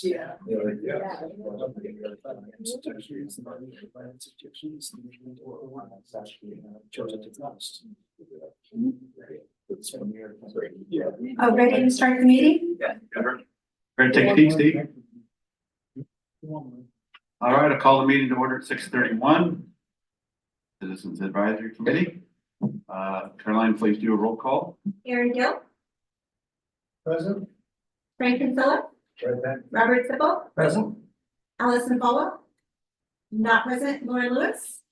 Yeah. Oh, ready to start the meeting? Ready to take a seat, Steve? All right, I'll call the meeting to order at 6:31. Citizens Advisory Committee. Caroline, please do a roll call. Aaron Gill, Present. Frank Kinsella, Robert Sipple, Present. Allison Paula. Not present, Lauren Lewis,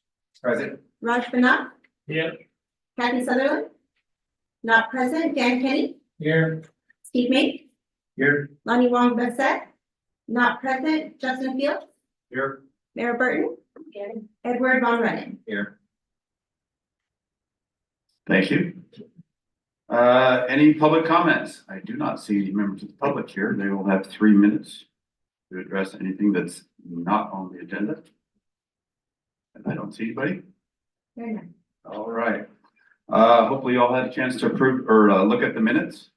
Present. Raj Banat, Here. Kathy Sutherland. Not present, Dan Kenny, Here. Steve Mink, Here. Lonnie Wong Bassett. Not present, Justin Fields, Here. Mayor Burton, Edward Von Rennen. Here. Thank you. Any public comments? I do not see any members of the public here. They will have 3 minutes to address anything that's not on the agenda. And I don't see anybody. Very nice. All right. Hopefully you all had a chance to approve or look at the minutes.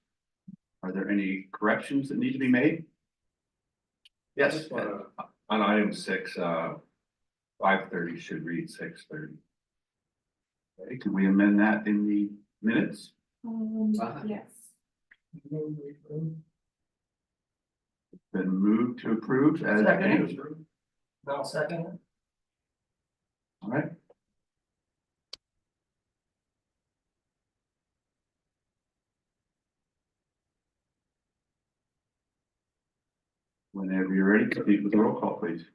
Are there any corrections that need to be made? Yes. On item 6, 5:30 should read 6:30. Okay, can we amend that in the minutes? Yes. Been moved to approve as. Second. I'll second. All right. Whenever you're ready, proceed with the roll call, please.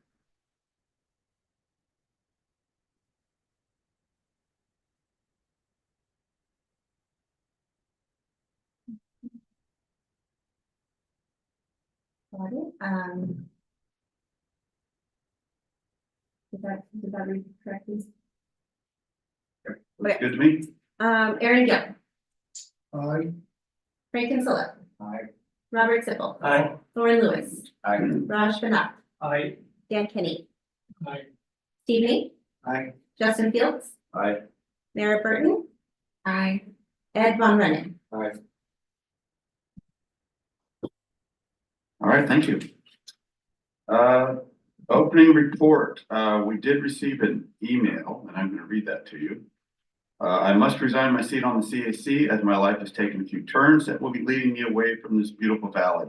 Got it. Did that read correctly? Looks good to me. Aaron Gill, Aye. Frank Kinsella, Aye. Robert Sipple, Aye. Lauren Lewis, Aye. Raj Banat, Aye. Dan Kenny, Aye. Steve Mink, Aye. Justin Fields, Aye. Mayor Burton. Aye. Ed Von Rennen. Aye. All right, thank you. Opening report, we did receive an email, and I'm going to read that to you. I must resign my seat on the CAC as my life has taken a few turns that will be leading me away from this beautiful valley.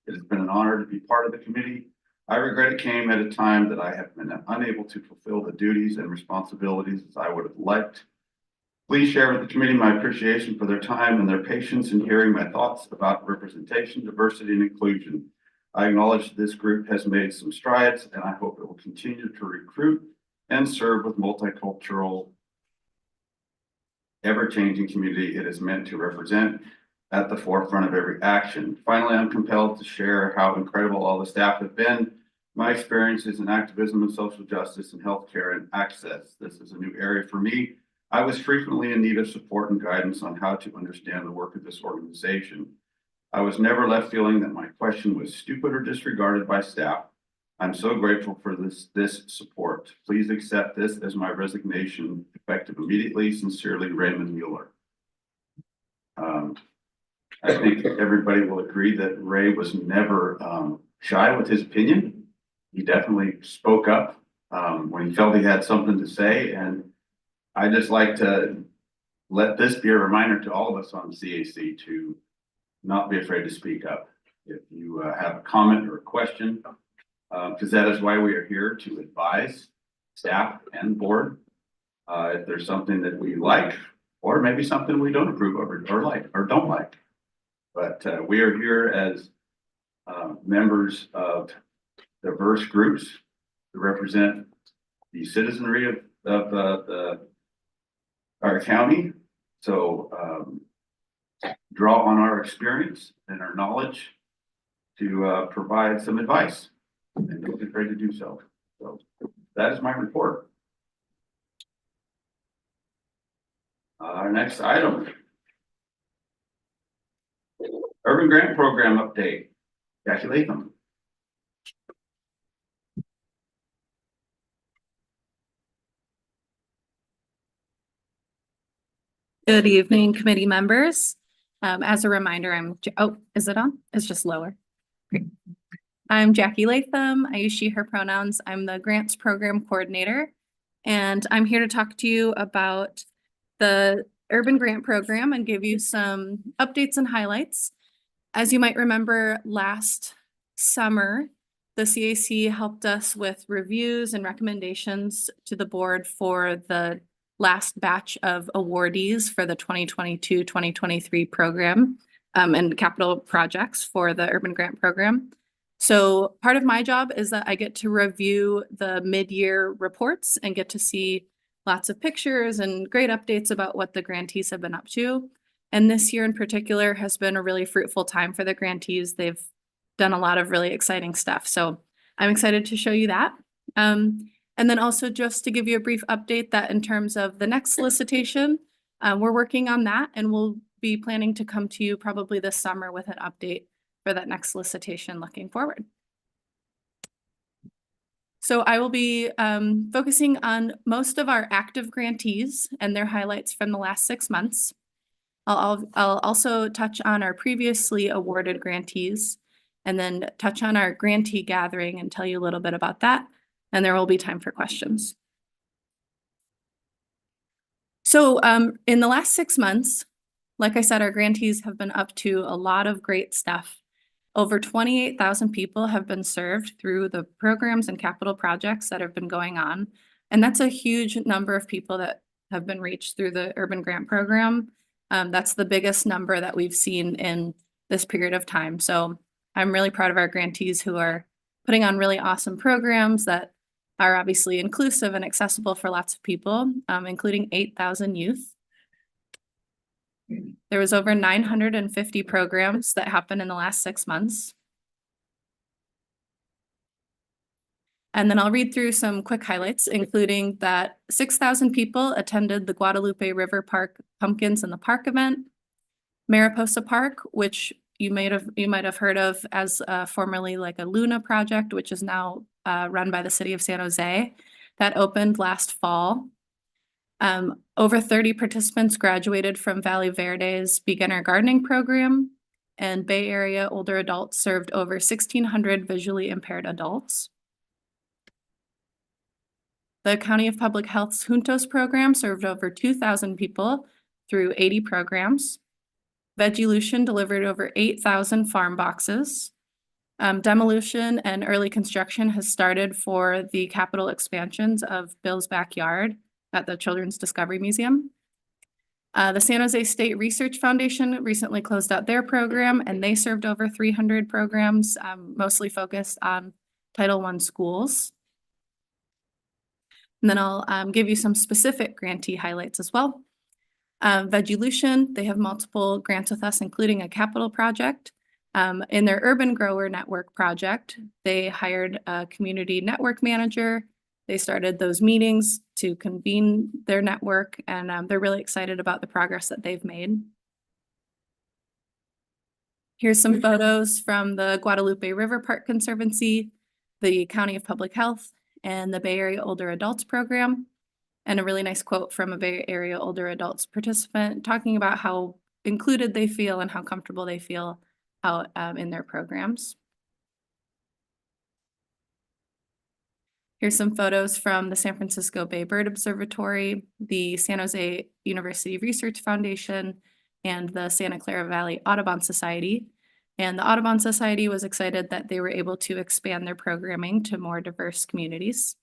It has been an honor to be part of the committee. I regret it came at a time that I have been unable to fulfill the duties and responsibilities as I would have liked. Please share with the committee my appreciation for their time and their patience in hearing my thoughts about representation, diversity, and inclusion. I acknowledge this group has made some strides, and I hope it will continue to recruit and serve with multicultural, ever-changing community it is meant to represent at the forefront of every action. Finally, I'm compelled to share how incredible all the staff have been. My experiences in activism and social justice and healthcare and access. This is a new area for me. I was frequently in need of support and guidance on how to understand the work of this organization. I was never left feeling that my question was stupid or disregarded by staff. I'm so grateful for this support. Please accept this as my resignation, effective immediately. Sincerely, Raymond Mueller. I think everybody will agree that Ray was never shy with his opinion. He definitely spoke up when he felt he had something to say, and I just like to let this be a reminder to all of us on the CAC to not be afraid to speak up. If you have a comment or a question, because that is why we are here, to advise staff and board. If there's something that we like, or maybe something we don't approve of or like or don't like. But we are here as members of diverse groups to represent the citizenry of our county. So draw on our experience and our knowledge to provide some advice, and don't be afraid to do so. So that is my report. Our next item. Urban Grant Program update. Jackie Latham. Good evening, committee members. As a reminder, is it on? It's just lower. Great. I'm Jackie Latham. I use she, her pronouns. I'm the grants program coordinator. And I'm here to talk to you about the urban grant program and give you some updates and highlights. As you might remember, last summer, the CAC helped us with reviews and recommendations to the board for the last batch of awardees for the 2022-2023 program and capital projects for the urban grant program. So part of my job is that I get to review the mid-year reports and get to see lots of pictures and great updates about what the grantees have been up to. And this year in particular has been a really fruitful time for the grantees. They've done a lot of really exciting stuff. So I'm excited to show you that. And then also just to give you a brief update that in terms of the next solicitation, we're working on that and we'll be planning to come to you probably this summer with an update for that next solicitation looking forward. So I will be focusing on most of our active grantees and their highlights from the last 6 months. I'll also touch on our previously awarded grantees and then touch on our grantee gathering and tell you a little bit about that. And there will be time for questions. So in the last 6 months, like I said, our grantees have been up to a lot of great stuff. Over 28,000 people have been served through the programs and capital projects that have been going on. And that's a huge number of people that have been reached through the urban grant program. That's the biggest number that we've seen in this period of time. So I'm really proud of our grantees who are putting on really awesome programs that are obviously inclusive and accessible for lots of people, including 8,000 youth. There was over 950 programs that happened in the last 6 months. And then I'll read through some quick highlights, including that 6,000 people attended the Guadalupe River Park Pumpkins in the Park event. Mariposa Park, which you might have heard of as formerly like a Luna project, which is now run by the city of San Jose, that opened last fall. Over 30 participants graduated from Valley Verde's beginner gardening program, and Bay Area older adults served over 1,600 visually impaired adults. The County of Public Health's Juntos program served over 2,000 people through 80 programs. Vegilution delivered over 8,000 farm boxes. Demolition and early construction has started for the capital expansions of Bill's Backyard at the Children's Discovery Museum. The San Jose State Research Foundation recently closed out their program and they served over 300 programs, mostly focused on Title I schools. And then I'll give you some specific grantee highlights as well. Vegilution, they have multiple grants with us, including a capital project. In their Urban Grower Network project, they hired a community network manager. They started those meetings to convene their network, and they're really excited about the progress that they've made. Here's some photos from the Guadalupe River Park Conservancy, the County of Public Health, and the Bay Area Older Adults Program. And a really nice quote from a Bay Area Older Adults participant talking about how included they feel and how comfortable they feel out in their programs. Here's some photos from the San Francisco Bay Bird Observatory, the San Jose University Research Foundation, and the Santa Clara Valley Audubon Society. And the Audubon Society was excited that they were able to expand their programming to more diverse communities.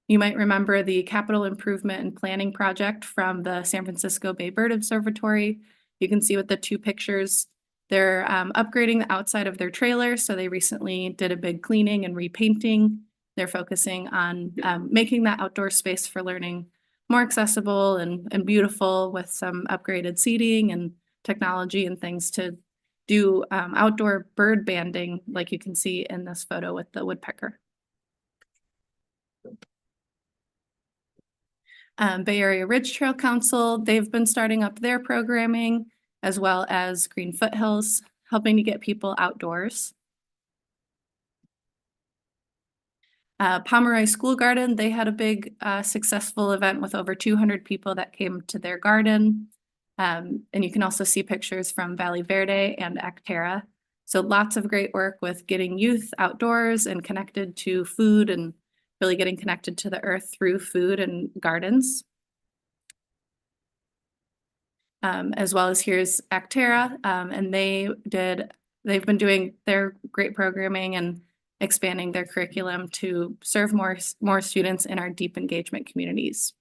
You might remember the Capital Improvement and Planning Project from the San Francisco Bay Bird Observatory. You can see with the two pictures, they're upgrading the outside of their trailer. So they recently did a big cleaning and repainting. They're focusing on making that outdoor space for learning more accessible and beautiful with some upgraded seating and technology and things to do outdoor bird banding, like you can see in this photo with the woodpecker. Bay Area Ridge Trail Council, they've been starting up their programming, as well as Green Foothills, helping to get people outdoors. Pomeroy School Garden, they had a big successful event with over 200 people that came to their garden. And you can also see pictures from Valley Verde and Actera. So lots of great work with getting youth outdoors and connected to food and really getting connected to the earth through food and gardens. As well as here's Actera, and they've been doing their great programming and expanding their curriculum to serve more students in our deep engagement communities.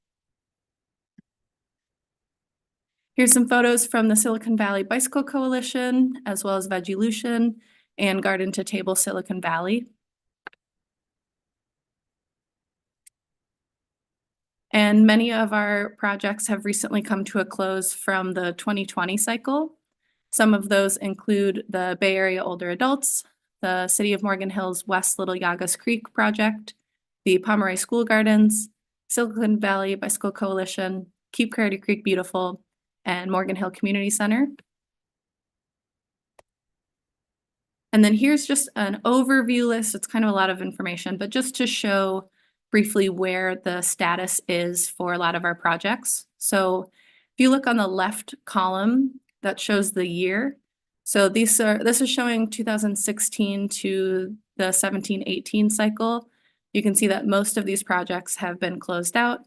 Here's some photos from the Silicon Valley Bicycle Coalition, as well as Veggielution and Garden to Table Silicon Valley. And many of our projects have recently come to a close from the 2020 cycle. Some of those include the Bay Area Older Adults, the City of Morgan Hills West Little Yagas Creek project, the Pomeroy School Gardens, Silicon Valley Bicycle Coalition, Keep Coyote Creek Beautiful, and Morgan Hill Community Center. And then here's just an overview list. It's kind of a lot of information, but just to show briefly where the status is for a lot of our projects. So if you look on the left column, that shows the year. So this is showing 2016 to the 17-18 cycle. You can see that most of these projects have been closed out.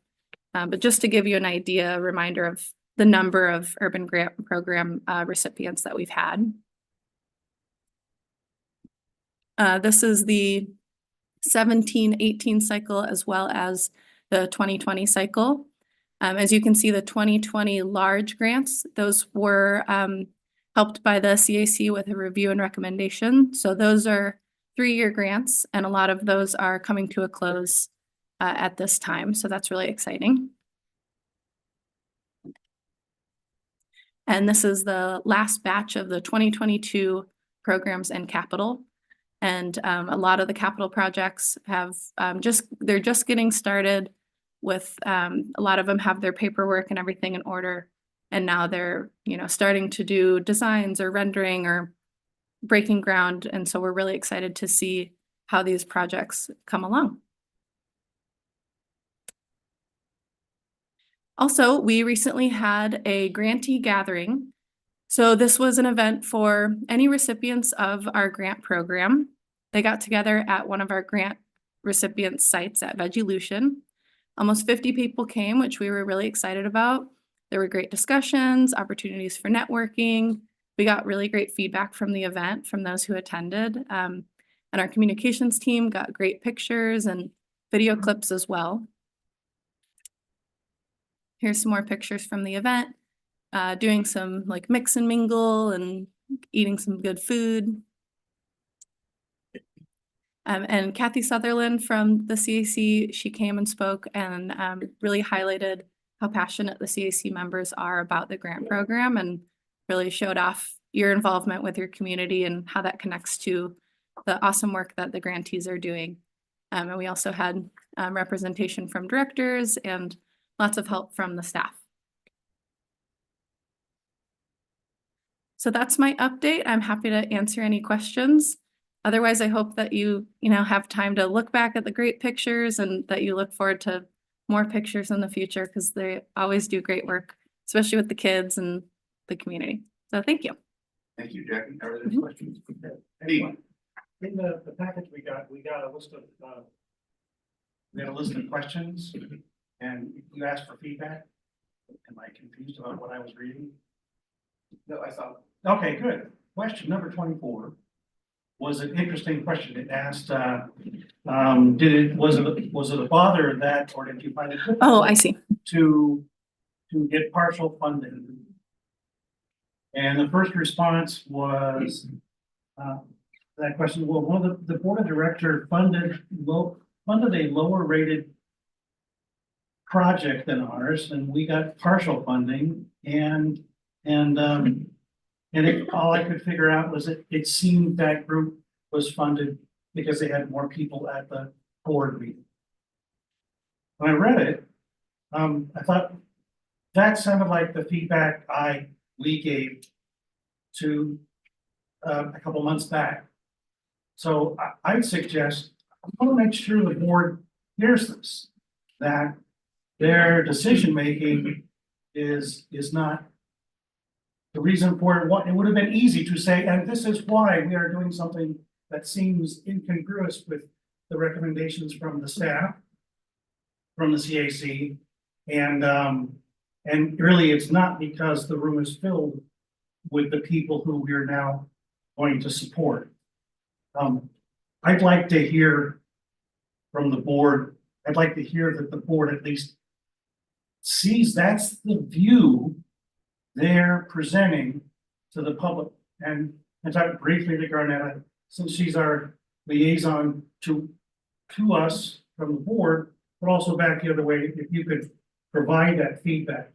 But just to give you an idea, a reminder of the number of Urban Grant Program recipients that we've had. This is the 17-18 cycle as well as the 2020 cycle. As you can see, the 2020 large grants, those were helped by the CAC with a review and recommendation. So those are 3-year grants, and a lot of those are coming to a close at this time. So that's really exciting. And this is the last batch of the 2022 programs and capital. And a lot of the capital projects have they're just getting started with a lot of them have their paperwork and everything in order. And now they're, starting to do designs or rendering or breaking ground. And so we're really excited to see how these projects come along. Also, we recently had a grantee gathering. So this was an event for any recipients of our grant program. They got together at one of our grant recipient sites at Veggielution. Almost 50 people came, which we were really excited about. There were great discussions, opportunities for networking. We got really great feedback from the event from those who attended. And our communications team got great pictures and video clips as well. Here's some more pictures from the event, doing some like mix and mingle and eating some good food. And Kathy Sutherland from the CAC, she came and spoke and really highlighted how passionate the CAC members are about the grant program and really showed off your involvement with your community and how that connects to the awesome work that the grantees are doing. And we also had representation from directors and lots of help from the staff. So that's my update. I'm happy to answer any questions. Otherwise, I hope that you have time to look back at the great pictures and that you look forward to more pictures in the future because they always do great work, especially with the kids and the community. So thank you. Thank you, Jackie. Are there any questions? Anyone? In the package we got a list of, questions and you asked for feedback. Am I confused about what I was reading? No, I saw. Okay, good. Question number 24 was an interesting question. It asked, was it a bother that, or did you find it difficult? Oh, I see. To get partial funding? And the first response was, that question, well, the board of director funded a lower rated project than ours, and we got partial funding, and all I could figure out was it seemed that group was funded because they had more people at the board meeting. When I read it, I thought that sounded like the feedback we gave to a couple months back. So I'd suggest, I want to make sure the board hears this, that their decision making is not the reason for it, it would have been easy to say, and this is why we are doing something that seems incongruous with the recommendations from the staff, from the CAC, and really it's not because the room is filled with the people who we are now going to support. I'd like to hear from the board, I'd like to hear that the board at least sees that's the view they're presenting to the public. And I talked briefly to Garnetta, since she's our liaison to us from the board, but also back the other way, if you could provide that feedback.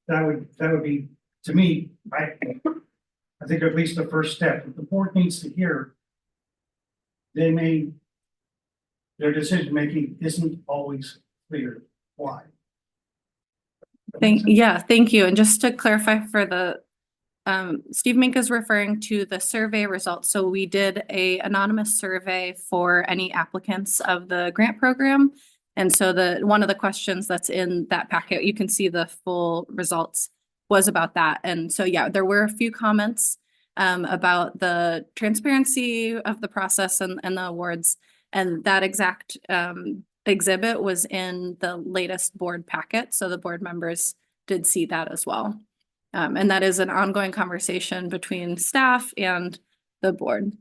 That would be, to me, I think at least the first step. If the board needs to hear, their decision making isn't always clear. Why? Thank you. And just to clarify for the, Steve Mink is referring to the survey results. So we did a anonymous survey for any applicants of the grant program. And so one of the questions that's in that packet, you can see the full results, was about that. And so, yeah, there were a few comments about the transparency of the process and the awards. And that exact exhibit was in the latest board packet. So the board members did see that as well. And that is an ongoing conversation between staff and the board.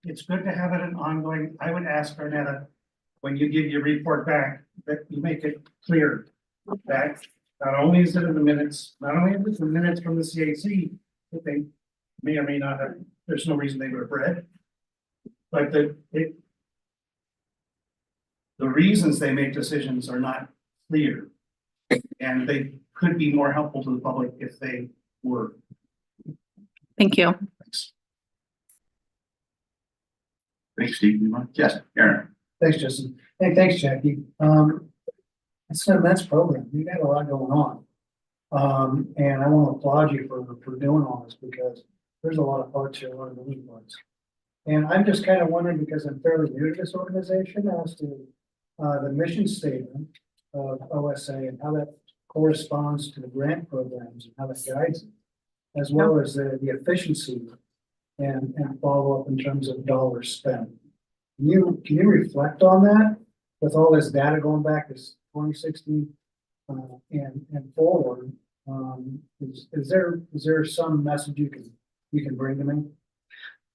It's good to have it an ongoing, I would ask Garnetta, when you give your report back, that you make it clear that not only is it in the minutes, not only is it the minutes from the CAC that they may or may not have, there's no reason they would have read, but the reasons they make decisions are not clear. And they could be more helpful to the public if they were. Thank you. Thanks. Thanks, Steve. Yes, Aaron. Thanks, Justin. Hey, thanks, Jackie. It's an immense program. You got a lot going on. And I want to applaud you for doing all this because there's a lot of parts here, a lot of moving parts. And I'm just kind of wondering, because I'm fairly new to this organization, as to the mission statement of OSA and how that corresponds to the grant programs and how that guides it, as well as the efficiency and follow up in terms of dollars spent. Can you reflect on that with all this data going back to 2016 and forward? Is there some message you can bring to me?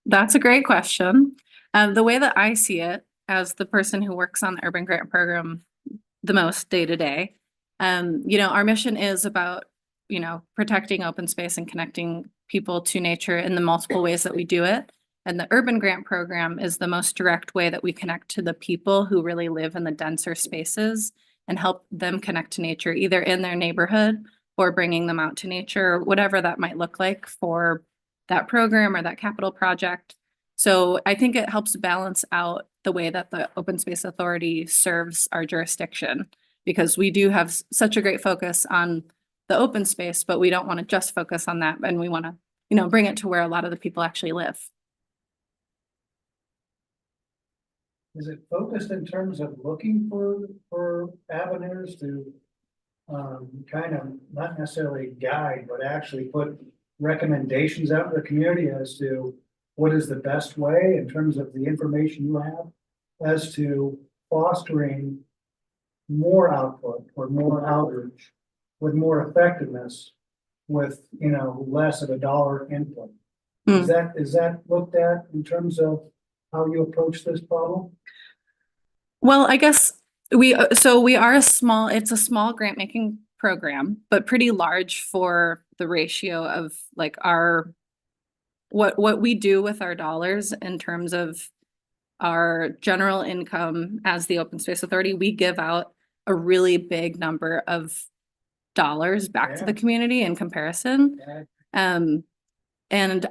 That's a great question. The way that I see it as the person who works on the urban grant program the most day to day, our mission is about, protecting open space and connecting people to nature in the multiple ways that we do it. And the urban grant program is the most direct way that we connect to the people who really live in the denser spaces and help them connect to nature, either in their neighborhood or bringing them out to nature, whatever that might look like for that program or that capital project. So I think it helps balance out the way that the Open Space Authority serves our jurisdiction, because we do have such a great focus on the open space, but we don't want to just focus on that. And we want to, bring it to where a lot of the people actually live. Is it focused in terms of looking for avenues to kind of not necessarily guide, but actually put recommendations out in the community as to what is the best way in terms of the information you have as to fostering more output or more outreach with more effectiveness with, less of a dollar input? Is that looked at in terms of how you approach this problem? Well, I guess we are it's a small grant making program, but pretty large for the ratio of like what we do with our dollars in terms of our general income as the Open Space Authority. We give out a really big number of dollars back to the community in comparison. And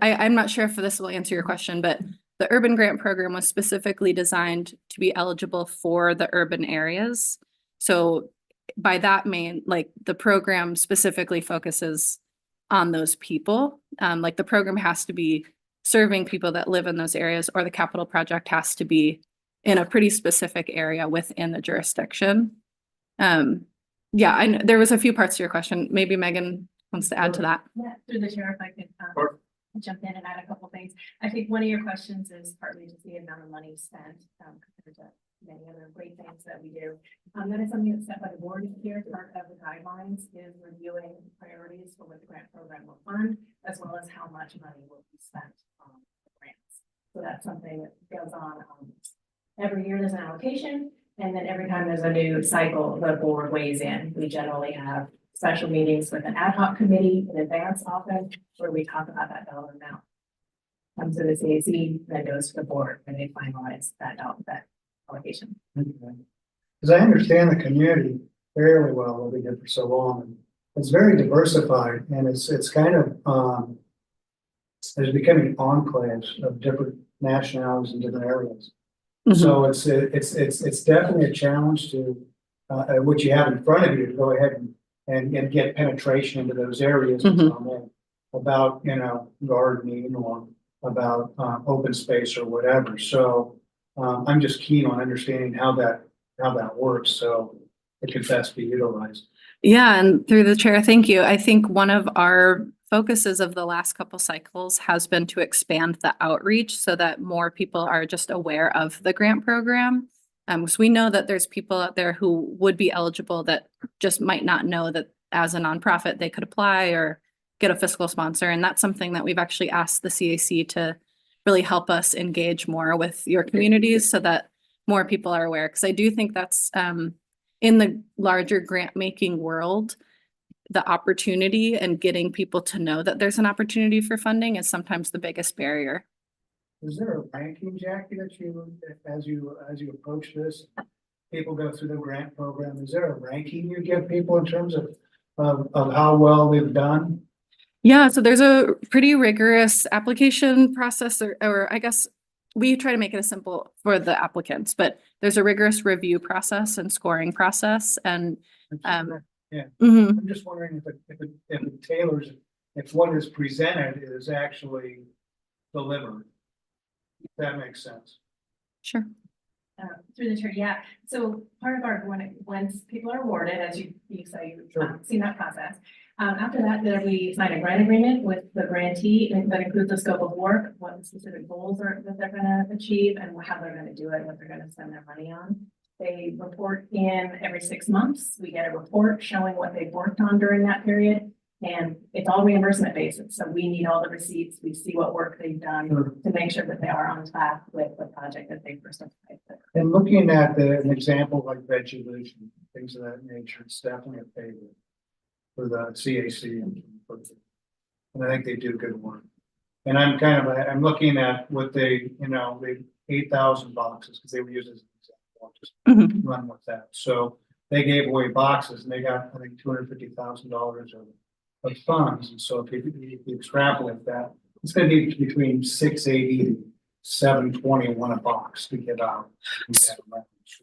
I'm not sure if this will answer your question, but the urban grant program was specifically designed to be eligible for the urban areas. So by that the program specifically focuses on those people. Like the program has to be serving people that live in those areas, or the capital project has to be in a pretty specific area within the jurisdiction. There was a few parts to your question. Maybe Megan wants to add to that. Yeah, through the chair, if I could, Sure. jump in and add a couple things. I think one of your questions is partly just the amount of money spent, compared to many other great things that we do. That is something that's set by the board here. Part of the guidelines is reviewing priorities for what the grant program will fund, as well as how much money will be spent on the grants. So that's something that goes on, every year there's an allocation, and then every time there's a new cycle, the board weighs in. We generally have special meetings with an ad hoc committee in advance often, where we talk about that dollar amount. Comes to the CAC, then goes to the board, and they finalize that allocation. Because I understand the community fairly well, living here for so long. It's very diversified and it's kind of, there's becoming enclaves of different nationalities in different areas. So it's definitely a challenge to, what you have in front of you to go ahead and get penetration into those areas. About, you know, gardening or about, open space or whatever. So, I'm just keen on understanding how that works. So it can best be utilized. Yeah, and through the chair, thank you. I think one of our focuses of the last couple cycles has been to expand the outreach so that more people are just aware of the grant program. So we know that there's people out there who would be eligible that just might not know that as a nonprofit, they could apply or get a fiscal sponsor. And that's something that we've actually asked the CAC to really help us engage more with your communities so that more people are aware. Because I do think that's in the larger grant making world, the opportunity and getting people to know that there's an opportunity for funding is sometimes the biggest barrier. Is there a ranking, Jackie, that as you approach this, people go through the grant program? Is there a ranking you give people in terms of how well they've done? Yeah, so there's a pretty rigorous application process, or I guess we try to make it as simple for the applicants, but there's a rigorous review process and scoring process. And Yeah, mhm. I'm just wondering if it tailors, if what is presented is actually delivered. If that makes sense. Sure. Through the chair, yeah. So part of our, once people are awarded, as you say, you've Sure. seen that process. After that, then we sign a grant agreement with the grantee, and that includes the scope of work, what the specific goals are that they're gonna achieve, and how they're gonna do it, what they're gonna spend their money on. They report in every 6 months. We get a report showing what they've worked on during that period. And it's all reimbursement basis. So we need all the receipts. We see what work they've done Sure. to make sure that they are on track with the project that they first applied for. And looking at an example like vegetation, things of that nature, it's definitely a favorite for the CAC. And I think they do good work. And I'm looking at what they 8,000 boxes, because they were using as an example. I'll just Mhm. run with that. So they gave away boxes and they got, I think, $250,000 of funds. And so if you extrapolate that, it's gonna be between 680 and 721 a box to get out. So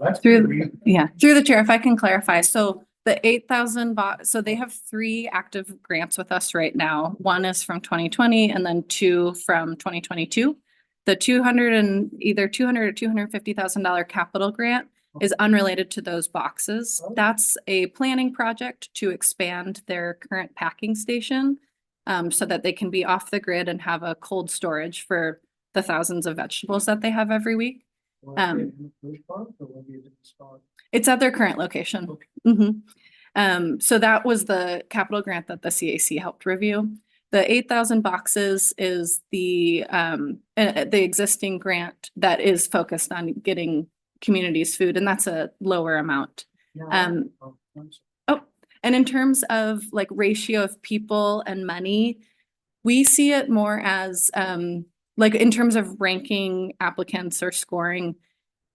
that's pretty reasonable. Yeah, through the chair, if I can clarify, so the 8,000 so they have 3 active grants with us right now. One is from 2020 and then 2 from 2022. The either $200,000 or $250,000 capital grant is unrelated to those boxes. Oh. That's a planning project to expand their current packing station so that they can be off the grid and have a cold storage for the thousands of vegetables that they have every week. Will it be in the first part, or will it be a different spot? It's at their current location. Okay. So that was the capital grant that the CAC helped review. The 8,000 boxes is the existing grant that is focused on getting communities food, and that's a lower amount. No, Um, oh, I'm sorry. And in terms of like ratio of people and money, we see it more as like in terms of ranking applicants or scoring,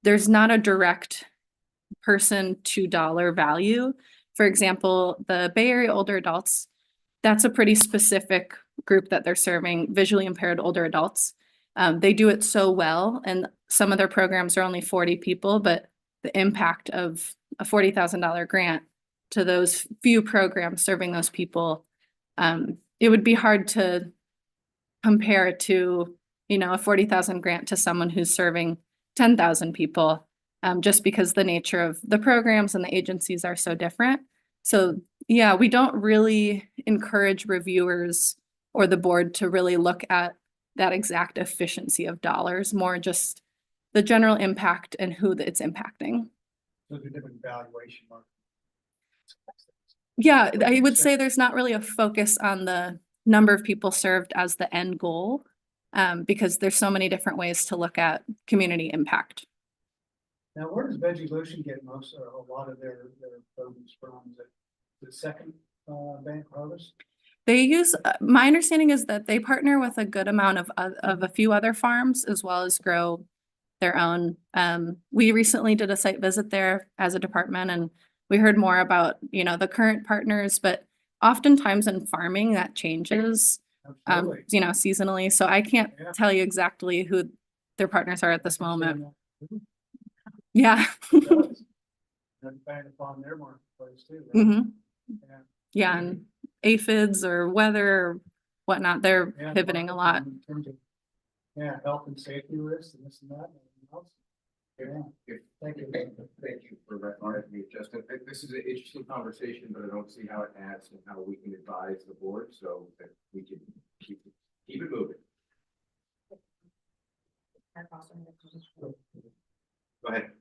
there's not a direct person to dollar value. For example, the Bay Area older adults, that's a pretty specific group that they're serving, visually impaired older adults. They do it so well, and some of their programs are only 40 people, but the impact of a $40,000 grant to those few programs serving those people, it would be hard to compare to, a 40,000 grant to someone who's serving 10,000 people, just because the nature of the programs and the agencies are so different. So Yeah, we don't really encourage reviewers or the board to really look at that exact efficiency of dollars, more just the general impact and who it's impacting. So the different valuation mark. Yeah, I would say there's not really a focus on the number of people served as the end goal, because there's so many different ways to look at community impact. Now, where does Vegelution get most, or a lot of their produce from? Is it the second, bank harvest? They use, my understanding is that they partner with a good amount of a few other farms as well as grow their own. We recently did a site visit there as a department and we heard more about, the current partners, but oftentimes in farming that changes, Absolutely. seasonally. So I can't Yeah. tell you exactly who their partners are at this moment. Yeah. And depending upon their marketplace too. right? hmm Yeah. Yeah, and aphids or weather or whatnot, they're Yeah, pivoting a market lot. in terms of, yeah, health and safety risks and this and that. And everything else. Yeah, thank you. Thank you for recognizing me, Justin. This is an interesting conversation, but I don't see how it adds and how we can advise the board so that we can keep it moving. Go ahead.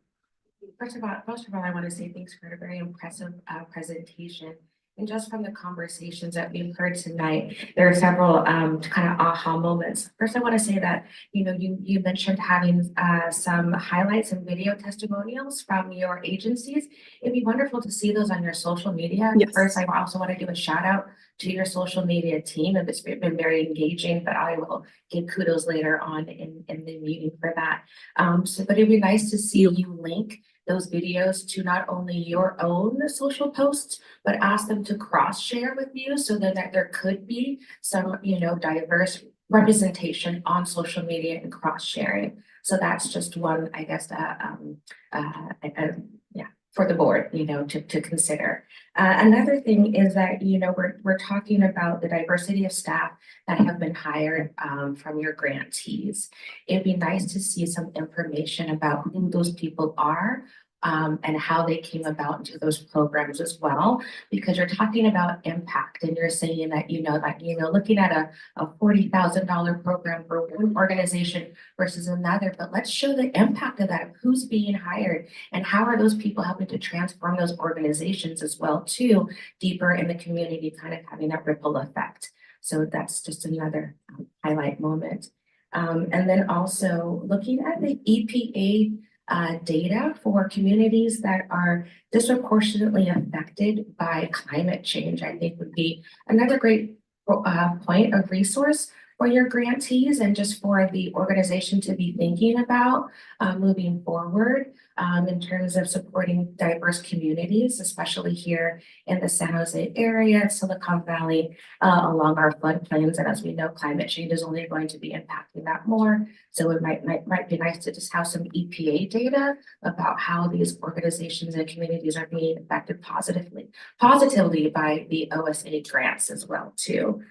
First of all, I want to say thanks for a very impressive presentation. And just from the conversations that we've heard tonight, there are several kind of aha moments. First, I want to say that, you mentioned having some highlights and video testimonials from your agencies. It'd be wonderful to see those on your social media. Yes. First, I also want to give a shout out to your social media team. And it's been very engaging, but I will give kudos later on in the meeting for that. But it'd be nice to see you link those videos to not only your own social posts, but ask them to cross share with you so that there could be some, diverse representation on social media and cross sharing. So that's just one, I guess, for the board, to consider. Another thing is that, we're talking about the diversity of staff that have been hired from your grantees. It'd be nice to see some information about who those people are and how they came about into those programs as well, because you're talking about impact and you're saying that, looking at a $40,000 program for one organization versus another, but let's show the impact of that, of who's being hired and how are those people helping to transform those organizations as well too, deeper in the community, kind of having that ripple effect. So that's just another highlight moment. And then also looking at the EPA data for communities that are disproportionately affected by climate change, I think would be another great point of resource for your grantees and just for the organization to be thinking about moving forward in terms of supporting diverse communities, especially here in the San Jose area, Silicon Valley, along our floodplains. And as we know, climate change is only going to be impacting that more. So it might be nice to just have some EPA data about how these organizations and communities are being affected positively by the OSA grants as well too.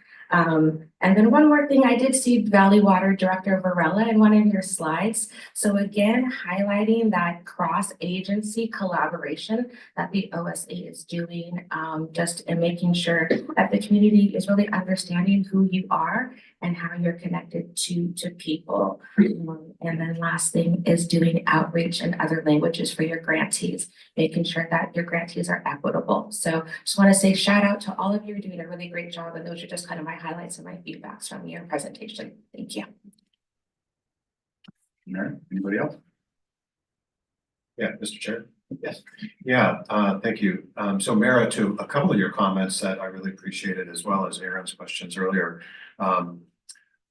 And then one more thing, I did see Valley Water Director Varela in one of your slides. So again, highlighting that cross-agency collaboration that the OSA is doing, just in making sure that the community is really understanding who you are and how you're connected to people. And then last thing is doing outreach in other languages for your grantees, making sure that your grantees are equitable. So just want to say shout out to all of you. You're doing a really great job. And those are just kind of my highlights and my feedbacks from your presentation. Thank you. All right, anybody else? Yeah, Mr. Chair. Yes. Yeah, thank you. So Mara, to a couple of your comments that I really appreciated, as well as Aaron's questions earlier.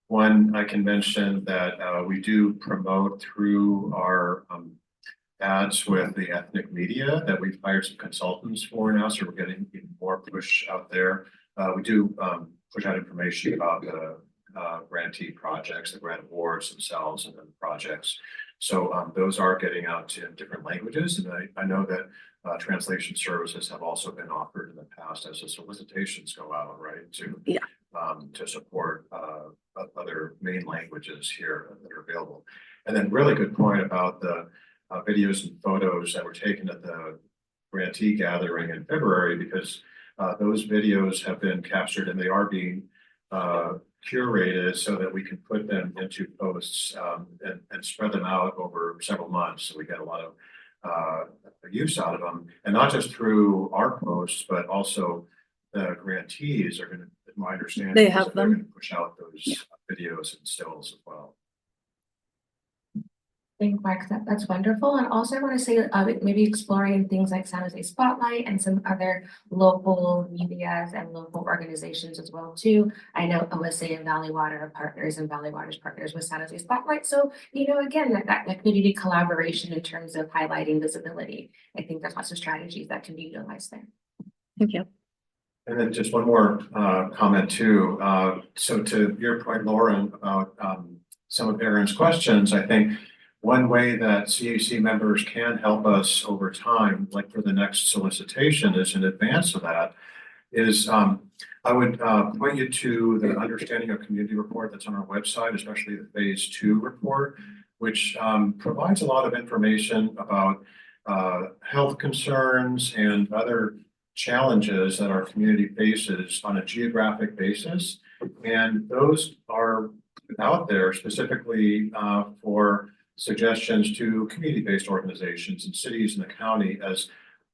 One, I can mention that we do promote through our ads with the ethnic media that we've hired some consultants for now, so we're getting even more push out there. We do push out information about the grantee projects, the grant awards themselves and the projects. So those are getting out to different languages, and I know that translation services have also been offered in the past as the solicitations go out, right, to support other main languages here that are available. And then really good point about the videos and photos that were taken at the grantee gathering in February, because those videos have been captured and they are being curated so that we can put them into posts and spread them out over several months. So we get a lot of use out of them, and not just through our posts, but also the grantees are going to, my understanding. They is have that they're them. gonna push out those videos and stills as well. Thank Mark, that's wonderful. And also I want to say, maybe exploring things like San Jose Spotlight and some other local medias and local organizations as well too. I know OSA and Valley Water are partners and Valley Water's partners with San Jose Spotlight. So, again, that community collaboration in terms of highlighting visibility. I think there's lots of strategies that can be utilized there. Thank you. And then just one more comment too. So to your point, Lauren, about some of Aaron's questions, I think one way that CAC members can help us over time, like for the next solicitation, is in advance of that, is I would point you to the Understanding of Community report that's on our website, especially the phase 2 report, which provides a lot of information about health concerns and other challenges that our community faces on a geographic basis. And those are out there specifically for suggestions to community-based organizations and cities in the county as,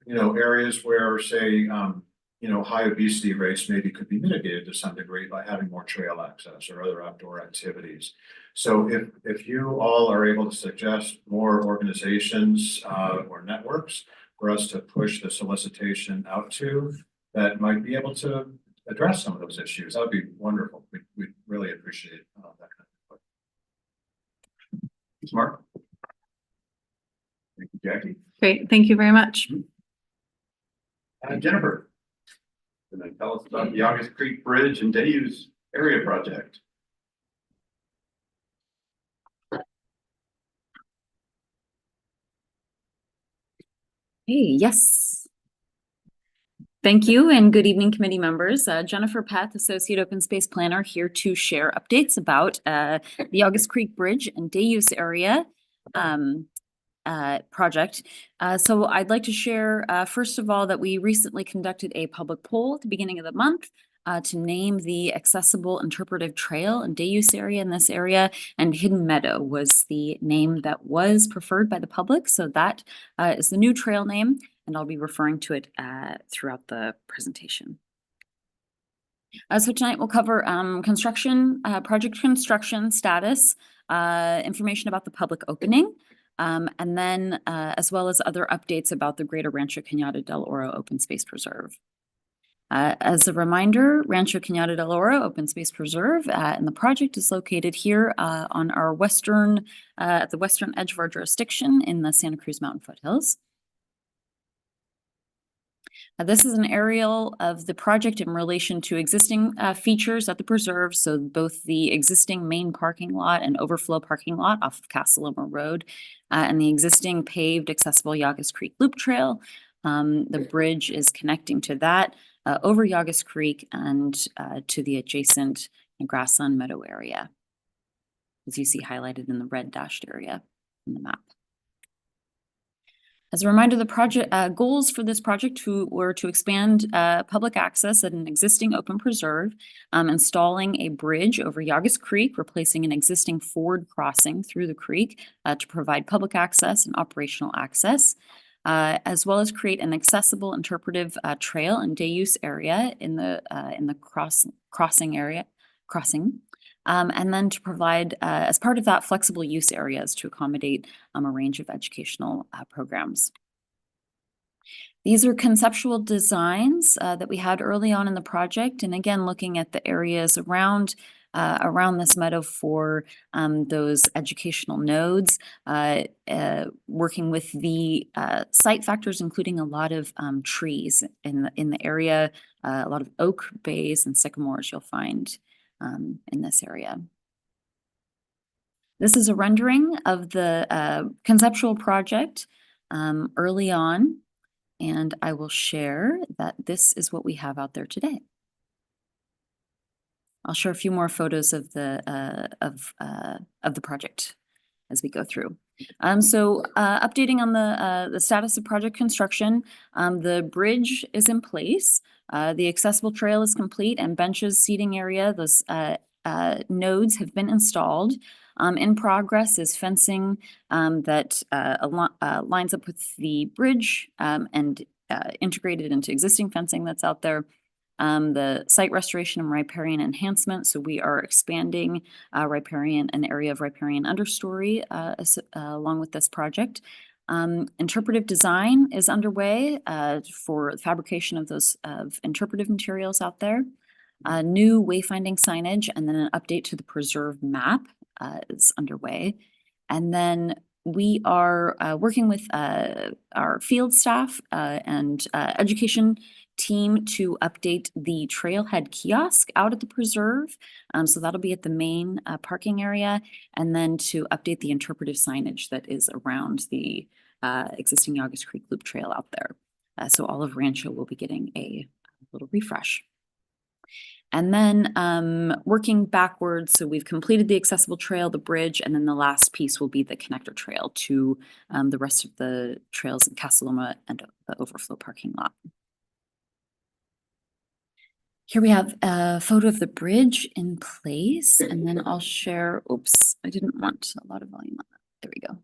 areas where, say, high obesity rates maybe could be mitigated to some degree by having more trail access or other outdoor activities. So if you all are able to suggest more organizations or networks for us to push the solicitation out to, that might be able to address some of those issues, that would be wonderful. We'd really appreciate that kind of input. Thanks, Mark. Thank you, Jackie. Great. Thank you very much. Jennifer, can you tell us about the August Creek Bridge and Dayu's area project? Hey, yes. Thank you and good evening, committee members. Jennifer Peth, Associate Open Space Planner, here to share updates about the August Creek Bridge and day use area project. So I'd like to share, first of all, that we recently conducted a public poll at the beginning of the month to name the accessible interpretive trail and day use area in this area, and Hidden Meadow was the name that was preferred by the public. So that is the new trail name, and I'll be referring to it throughout the presentation. So tonight we'll cover project construction status, information about the public opening, and then as well as other updates about the Greater Rancho Cañada del Oro Open Space Preserve. As a reminder, Rancho Cañada del Oro Open Space Preserve and the project is located here on our at the western edge of our jurisdiction in the Santa Cruz Mountain foothills. This is an aerial of the project in relation to existing features at the preserve. So both the existing main parking lot and overflow parking lot off of Casa Loma Road and the existing paved accessible Yagas Creek Loop Trail. The bridge is connecting to that over Yagas Creek and to the adjacent Grassland Meadow area, as you see highlighted in the red dashed area in the map. As a reminder, the project goals for this project were to expand public access at an existing open preserve, installing a bridge over Yagas Creek, replacing an existing ford crossing through the creek to provide public access and operational access, as well as create an accessible interpretive trail and day use area in the crossing area, and then to provide, as part of that, flexible use areas to accommodate a range of educational programs. These are conceptual designs that we had early on in the project, and again, looking at the areas around this meadow for those educational nodes, working with the site factors, including a lot of trees in the area, a lot of oak bays and sycamores you'll find in this area. This is a rendering of the conceptual project early on, and I will share that this is what we have out there today. I'll share a few more photos of the project as we go through. Updating on the status of project construction, the bridge is in place. The accessible trail is complete and benches, seating area, those nodes have been installed. In progress is fencing that lines up with the bridge and integrated into existing fencing that's out there. The site restoration and riparian enhancement. So we are expanding an area of riparian understory along with this project. Interpretive design is underway for fabrication of those interpretive materials out there. New wayfinding signage and then an update to the preserve map is underway. And then we are working with our field staff and education team to update the trailhead kiosk out at the preserve. So that'll be at the main parking area, and then to update the interpretive signage that is around the existing Yaugus Creek Loop Trail out there. So all of Rancho will be getting a little refresh. And then working backwards, so we've completed the accessible trail, the bridge, and then the last piece will be the connector trail to the rest of the trails in Casa Loma and the overflow parking lot. Here we have a photo of the bridge in place, and then I'll share, oops, I didn't want a lot of volume on that. There we go.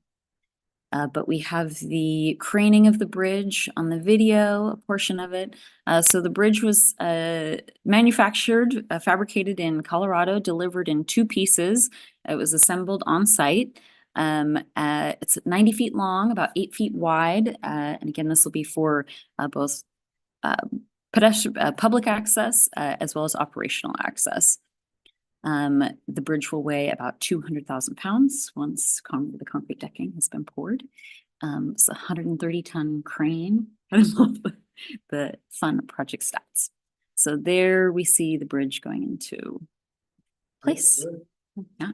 But we have the craning of the bridge on the video, a portion of it. So the bridge was manufactured, fabricated in Colorado, delivered in 2 pieces. It was assembled on site. It's 90 feet long, about 8 feet wide. And again, this will be for both public access as well as operational access. The bridge will weigh about 200,000 pounds once the concrete decking has been poured. It's a 130-ton crane. I love the fun project stats. So there we see the bridge going into place. Yeah.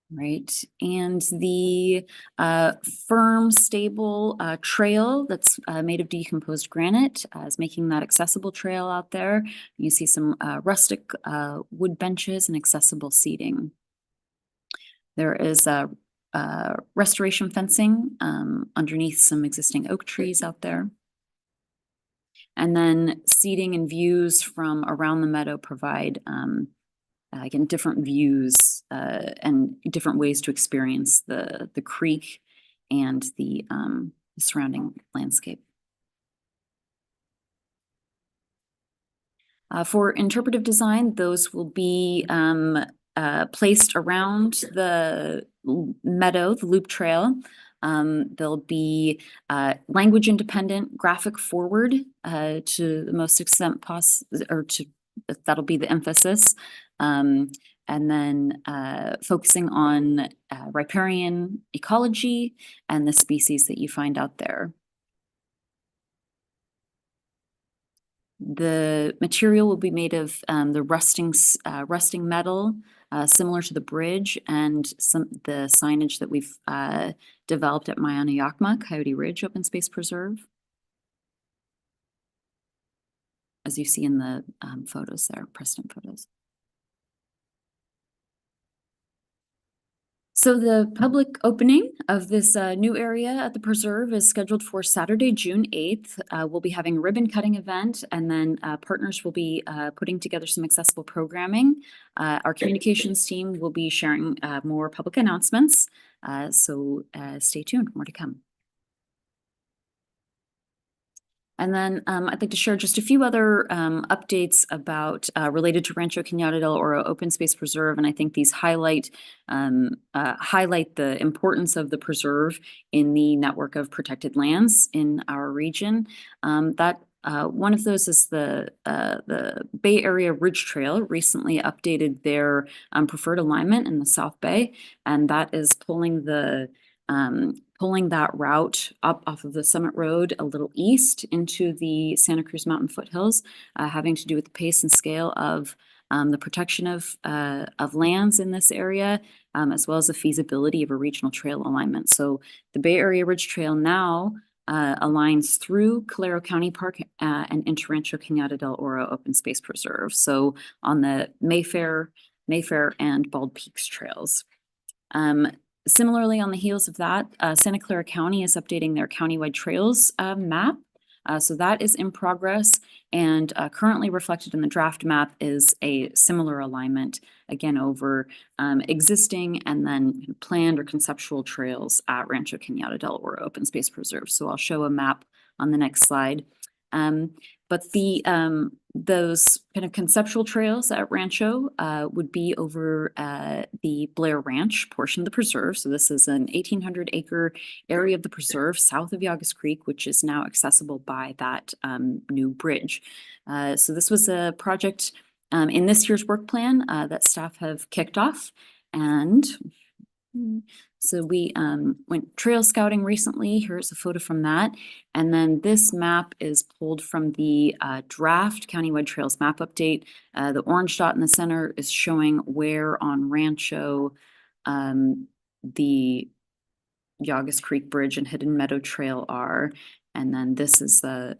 Right, and the firm, stable trail that's made of decomposed granite is making that accessible trail out there. You see some rustic wood benches and accessible seating. There is restoration fencing underneath some existing oak trees out there. And then seating and views from around the meadow provide again, different views and different ways to experience the creek and the surrounding landscape. For interpretive design, those will be placed around the meadow, the loop trail. They'll be language independent, graphic forward to the most extent possible, or to that'll be the emphasis. And then focusing on riparian ecology and the species that you find out there. The material will be made of the rusting metal, similar to the bridge and the signage that we've developed at Mayana-Yakima Coyote Ridge Open Space Preserve, as you see in the photos there, precedent photos. So the public opening of this new area at the preserve is scheduled for Saturday, June 8th. We'll be having a ribbon cutting event, and then partners will be putting together some accessible programming. Our communications team will be sharing more public announcements. So stay tuned, more to come. And then I'd like to share just a few other updates about related to Rancho Cañada del Oro Open Space Preserve. And I think these highlight the importance of the preserve in the network of protected lands in our region. One of those is the Bay Area Ridge Trail recently updated their preferred alignment in the South Bay, and that is pulling that route up off of the Summit Road a little east into the Santa Cruz Mountain foothills, having to do with the pace and scale of the protection of lands in this area, as well as the feasibility of a regional trail alignment. So the Bay Area Ridge Trail now aligns through Calero County Park and into Rancho Cañada del Oro Open Space Preserve. So on the Mayfair Mayfair, and Bald Peaks trails. Similarly, on the heels of that, Santa Clara County is updating their countywide trails map. So that is in progress, and currently reflected in the draft map is a similar alignment, again, over existing and then planned or conceptual trails at Rancho Cañada del Oro Open Space Preserve. So I'll show a map on the next slide. But those kind of conceptual trails at Rancho would be over the Blair Ranch portion of the preserve. So this is an 1,800 acre area of the preserve south of Yagas Creek, which is now accessible by that new bridge. So this was a project in this year's work plan that staff have kicked off. And so we went trail scouting recently. Here's a photo from that. And then this map is pulled from the draft countywide trails map update. The orange dot in the center is showing where on Rancho the Yagas Creek Bridge and Hidden Meadow Trail are. And then this is the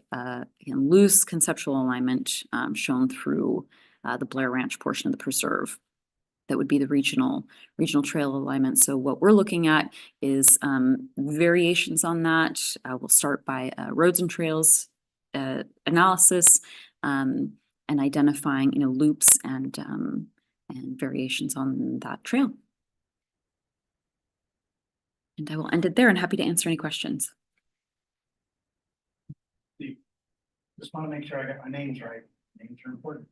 loose conceptual alignment shown through the Blair Ranch portion of the preserve. That would be the regional trail alignment. So what we're looking at is variations on that. We'll start by roads and trails analysis and identifying loops and variations on that trail. And I will end it there and happy to answer any questions. Just want to make sure I got my names right. Names are important.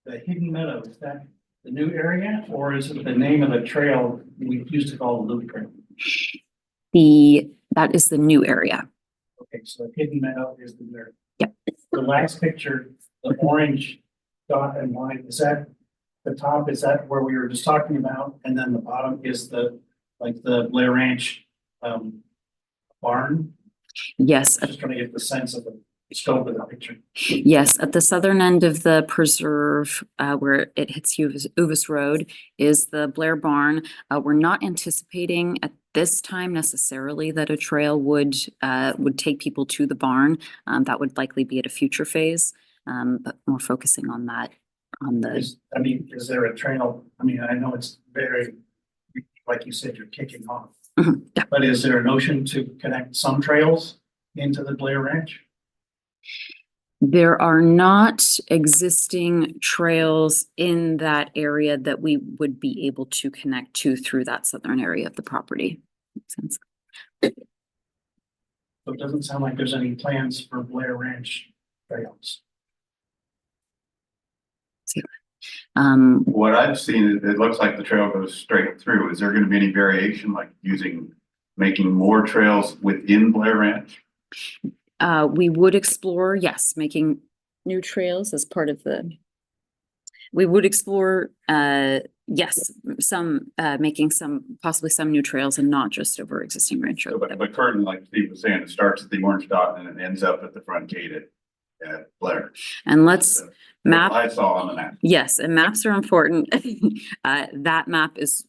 The Hidden Meadow, is that the new area, or is it the name of the trail we used to call the Loop Trail? That is the new area. Okay, so Hidden Meadow is the new area. Yep. The last picture, the orange dot and line, is that the top? Is that where we were just talking about? And then the bottom is the Blair Ranch barn? Yes. I'm just trying to get the sense of the scope of the picture. Yes, at the southern end of the preserve, where it hits Uvis Road, is the Blair Barn. We're not anticipating at this time necessarily that a trail would take people to the barn. That would likely be at a future phase, but more focusing on that. Is there a trail? I mean, I know it's very, like you said, you're kicking off. Yeah. But is there a notion to connect some trails into the Blair Ranch? There are not existing trails in that area that we would be able to connect to through that southern area of the property. Makes sense. So it doesn't sound like there's any plans for Blair Ranch trails. What I've seen, it looks like the trail goes straight through. Is there going to be any variation, like making more trails within Blair Ranch? We would explore, yes, making new trails as part of we would explore, yes, making possibly some new trails and not just over existing ranch road. But currently, like Steve was saying, it starts at the orange dot and it ends up at the front gate at Blair. And let's map. I saw on the map. Yes, and maps are important. That map is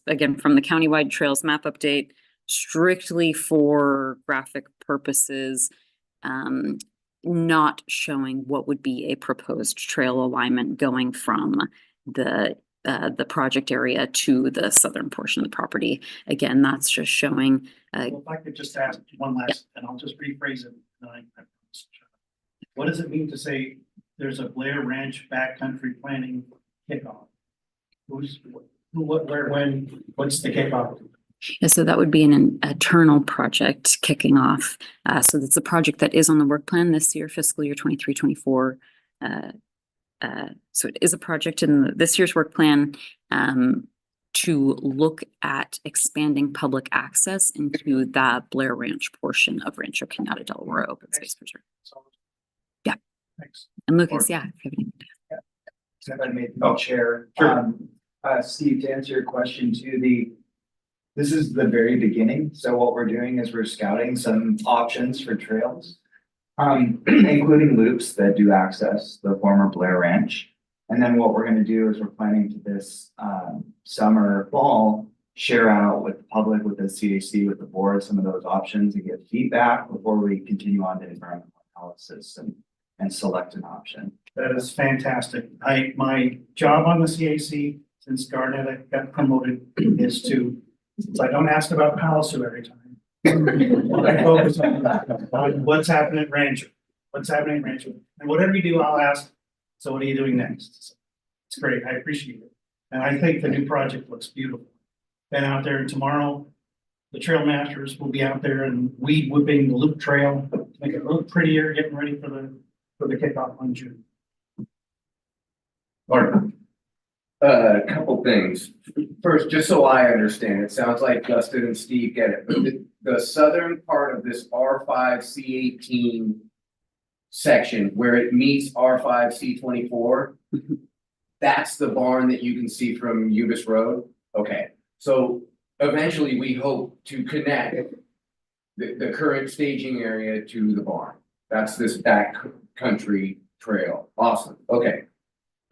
again from the countywide trails map update, strictly for graphic purposes, not showing what would be a proposed trail alignment going from the project area to the southern portion of the property. Again, that's just showing. Well, if I could just ask one last, and I'll just rephrase it. What does it mean to say there's a Blair Ranch backcountry planning kickoff? What's the kickoff? Yeah, so that would be an internal project kicking off. So that's a project that is on the work plan this year, fiscal year 23-24. So it is a project in this year's work plan to look at expanding public access into the Blair Ranch portion of Rancho Cañada del Oro Open Space Preserve. Yeah. Thanks. And Lucas, yeah. If you have any. If I made the chair. Sure. Steve, to answer your question too, this is the very beginning. So what we're doing is we're scouting some options for trails, including loops that do access the former Blair Ranch. And then what we're going to do is we're planning to this summer, fall, share out with the public, with the CAC, with the board, some of those options and get feedback before we continue on to environmental analysis and select an option. That is fantastic. My job on the CAC, since Garnett got promoted, is to, so I don't ask about Palacio every time. I focus on what's happening at Rancho, and whatever you do, I'll ask, so what are you doing next? It's great, I appreciate it, and I think the new project looks beautiful. Been out there tomorrow, the trail masters will be out there and weed whipping the loop trail, to make it look prettier, getting ready for the kickoff on June. Martin, A couple things. First, just so I understand, it sounds like Justin and Steve get it, but the southern part of this R5 C18 section where it meets R5 C24, that's the barn that you can see from Ubis Road? Okay, so eventually we hope to connect the current staging area to the barn. That's this back country trail. Awesome, okay.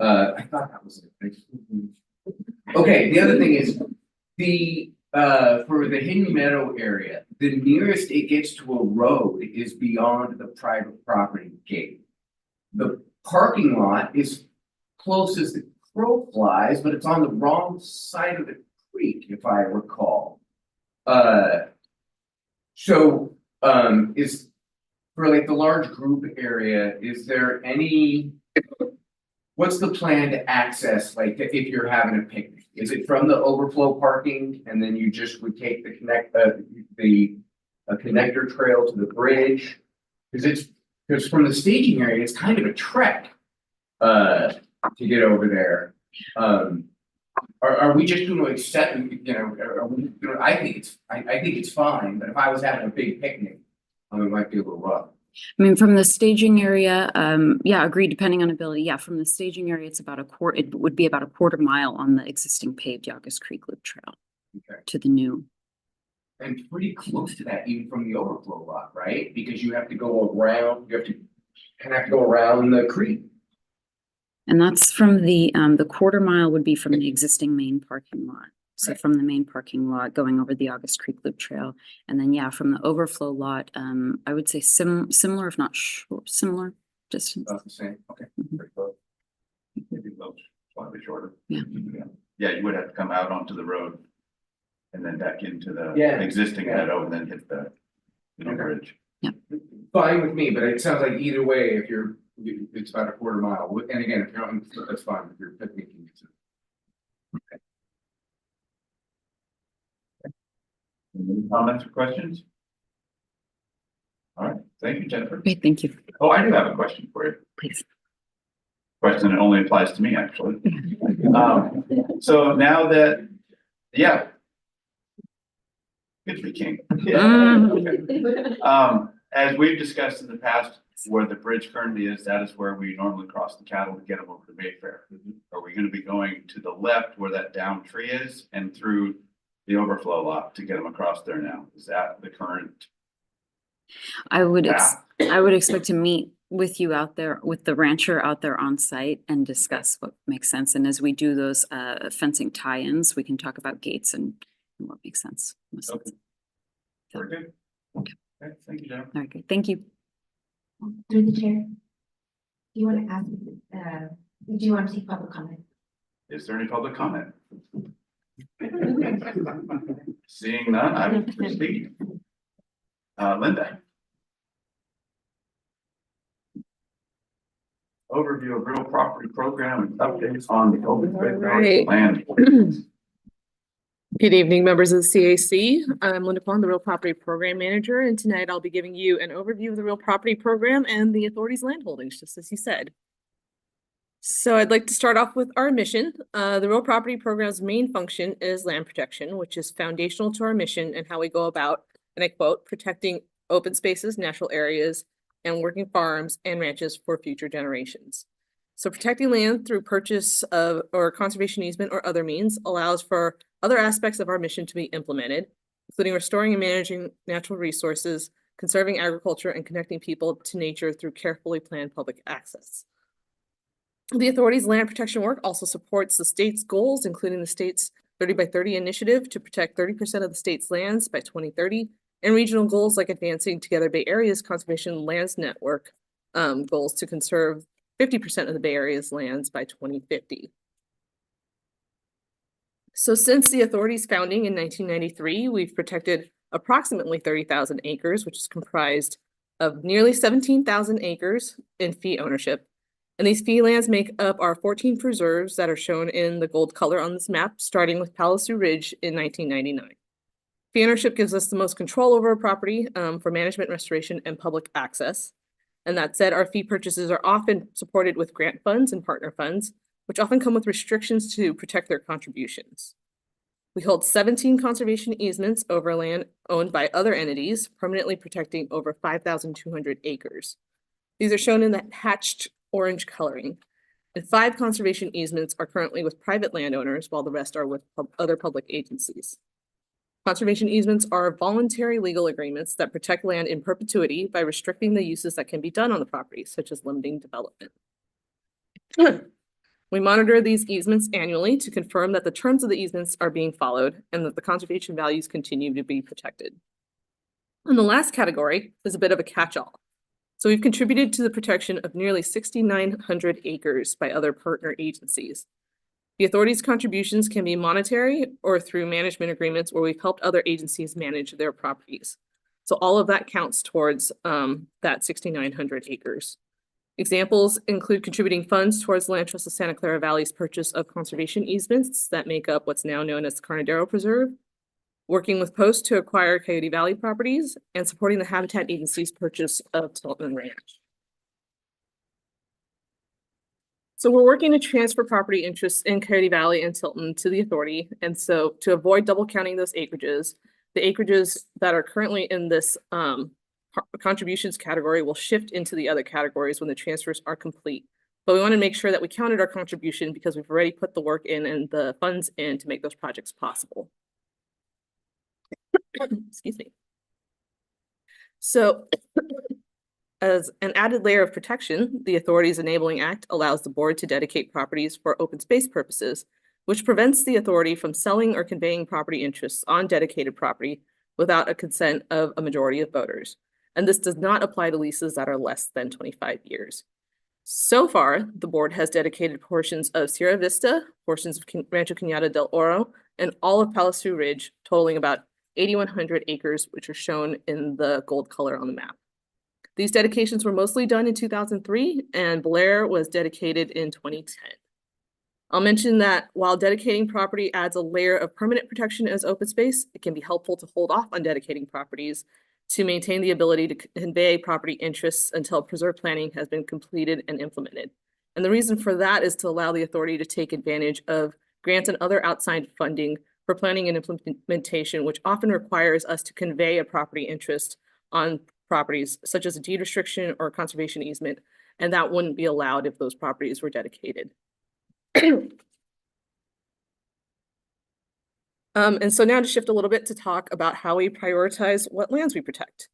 I thought that was it. Okay, the other thing is for the Hidden Meadow area, the nearest it gets to a road is beyond the private property gate. The parking lot is closest the crow flies, but it's on the wrong side of the creek, if I recall. So is for like the large group area, is there any? What's the plan to access, like, if you're having a picnic? Is it from the overflow parking and then you just would take the connector trail to the bridge? Because from the staging area, it's kind of a trek to get over there. Are we just going to accept, I think it's fine, but if I was having a big picnic, it might be a little rough. I mean, from the staging area, yeah, agreed, depending on ability. Yeah, from the staging area, it's about it would be about a quarter mile on the existing paved Yagas Creek Loop Trail Okay. to the new. And pretty close to that even from the overflow lot, right? Because you have to go around, go around the creek. And that's from the quarter mile would be from the existing main parking lot. So Right. from the main parking lot going over the August Creek Loop Trail. And then, yeah, from the overflow lot, I would say similar, if not similar distance. About the same, okay. Mhm. Pretty close. maybe those slightly shorter. Yeah. Yeah, you would have to come out onto the road and then back into the Yeah, existing yeah. meadow and then hit the new Okay. bridge. Fine with me, but it sounds like either way, if it's about a quarter mile. And again, if you're on, that's fine, if you're picnicking. Any comments or questions? All right, thank you, Jennifer. Great, thank you. Oh, I do have a question for you. Please. Question that only applies to me, actually. So now that, yeah. Good to be king. As we've discussed in the past, where the bridge currently is, that is where we normally cross the cattle to get them over to Mayfair. Are we gonna be going to the left where that down tree is and through the overflow lot to get them across there now? Is that the current I would path? I would expect to meet with you out there, with the rancher out there on site and discuss what makes sense. And as we do those fencing tie-ins, we can talk about gates and what makes sense. Okay. Very good. Okay, thank you, Jennifer. All right, good. Thank you. Through the chair. Do you want to ask, do you want to take public comment? Is there any public comment? Seeing none, I will proceed. Linda. Overview of real property program and updates on the open space Right. land. Good evening, members of the CAC. I'm Linda Pong, the Real Property Program Manager, and tonight I'll be giving you an overview of the Real Property Program and the authority's land holdings, just as you said. So I'd like to start off with our mission. The Real Property Program's main function is land protection, which is foundational to our mission and how we go about, and I quote, protecting open spaces, natural areas, and working farms and ranches for future generations. So protecting land through purchase of or conservation easement or other means allows for other aspects of our mission to be implemented, including restoring and managing natural resources, conserving agriculture, and connecting people to nature through carefully planned public access. The authority's land protection work also supports the state's goals, including the state's 30 by 30 initiative to protect 30% of the state's lands by 2030, and regional goals like advancing Together Bay Area's conservation lands network goals to conserve 50% of the Bay Area's lands by 2050. So since the authority's founding in 1993, we've protected approximately 30,000 acres, which is comprised of nearly 17,000 acres in fee ownership. And these fee lands make up our 14 preserves that are shown in the gold color on this map, starting with Palliser Ridge in 1999. Fee ownership gives us the most control over a property for management, restoration, and public access. And that said, our fee purchases are often supported with grant funds and partner funds, which often come with restrictions to protect their contributions. We hold 17 conservation easements over land owned by other entities, permanently protecting over 5,200 acres. These are shown in the hatched orange coloring. And 5 conservation easements are currently with private landowners, while the rest are with other public agencies. Conservation easements are voluntary legal agreements that protect land in perpetuity by restricting the uses that can be done on the property, such as limiting development. We monitor these easements annually to confirm that the terms of the easements are being followed and that the conservation values continue to be protected. And the last category is a bit of a catch-all. So we've contributed to the protection of nearly 6,900 acres by other partner agencies. The authority's contributions can be monetary or through management agreements where we've helped other agencies manage their properties. So all of that counts towards that 6,900 acres. Examples include contributing funds towards Land Trust of Santa Clara Valley's purchase of conservation easements that make up what's now known as the Carnadero Preserve, working with Post to acquire Coyote Valley properties, and supporting the Habitat Agency's purchase of Tilton Ranch. So we're working to transfer property interests in Coyote Valley and Tilton to the authority. And so to avoid double counting those acreages, the acreages that are currently in this contributions category will shift into the other categories when the transfers are complete. But we want to make sure that we counted our contribution because we've already put the work in and the funds in to make those projects possible. Excuse me. So as an added layer of protection, the Authorities Enabling Act allows the board to dedicate properties for open space purposes, which prevents the authority from selling or conveying property interests on dedicated property without a consent of a majority of voters. And this does not apply to leases that are less than 25 years. So far, the board has dedicated portions of Sierra Vista, portions of Rancho Cañada del Oro, and all of Palliser Ridge, totaling about 8,100 acres, which are shown in the gold color on the map. These dedications were mostly done in 2003, and Blair was dedicated in 2010. I'll mention that while dedicating property adds a layer of permanent protection as open space, it can be helpful to hold off on dedicating properties to maintain the ability to convey property interests until preserve planning has been completed and implemented. And the reason for that is to allow the authority to take advantage of grants and other outside funding for planning and implementation, which often requires us to convey a property interest on properties such as a deed restriction or conservation easement, and that wouldn't be allowed if those properties were dedicated. And so now to shift a little bit to talk about how we prioritize what lands we protect.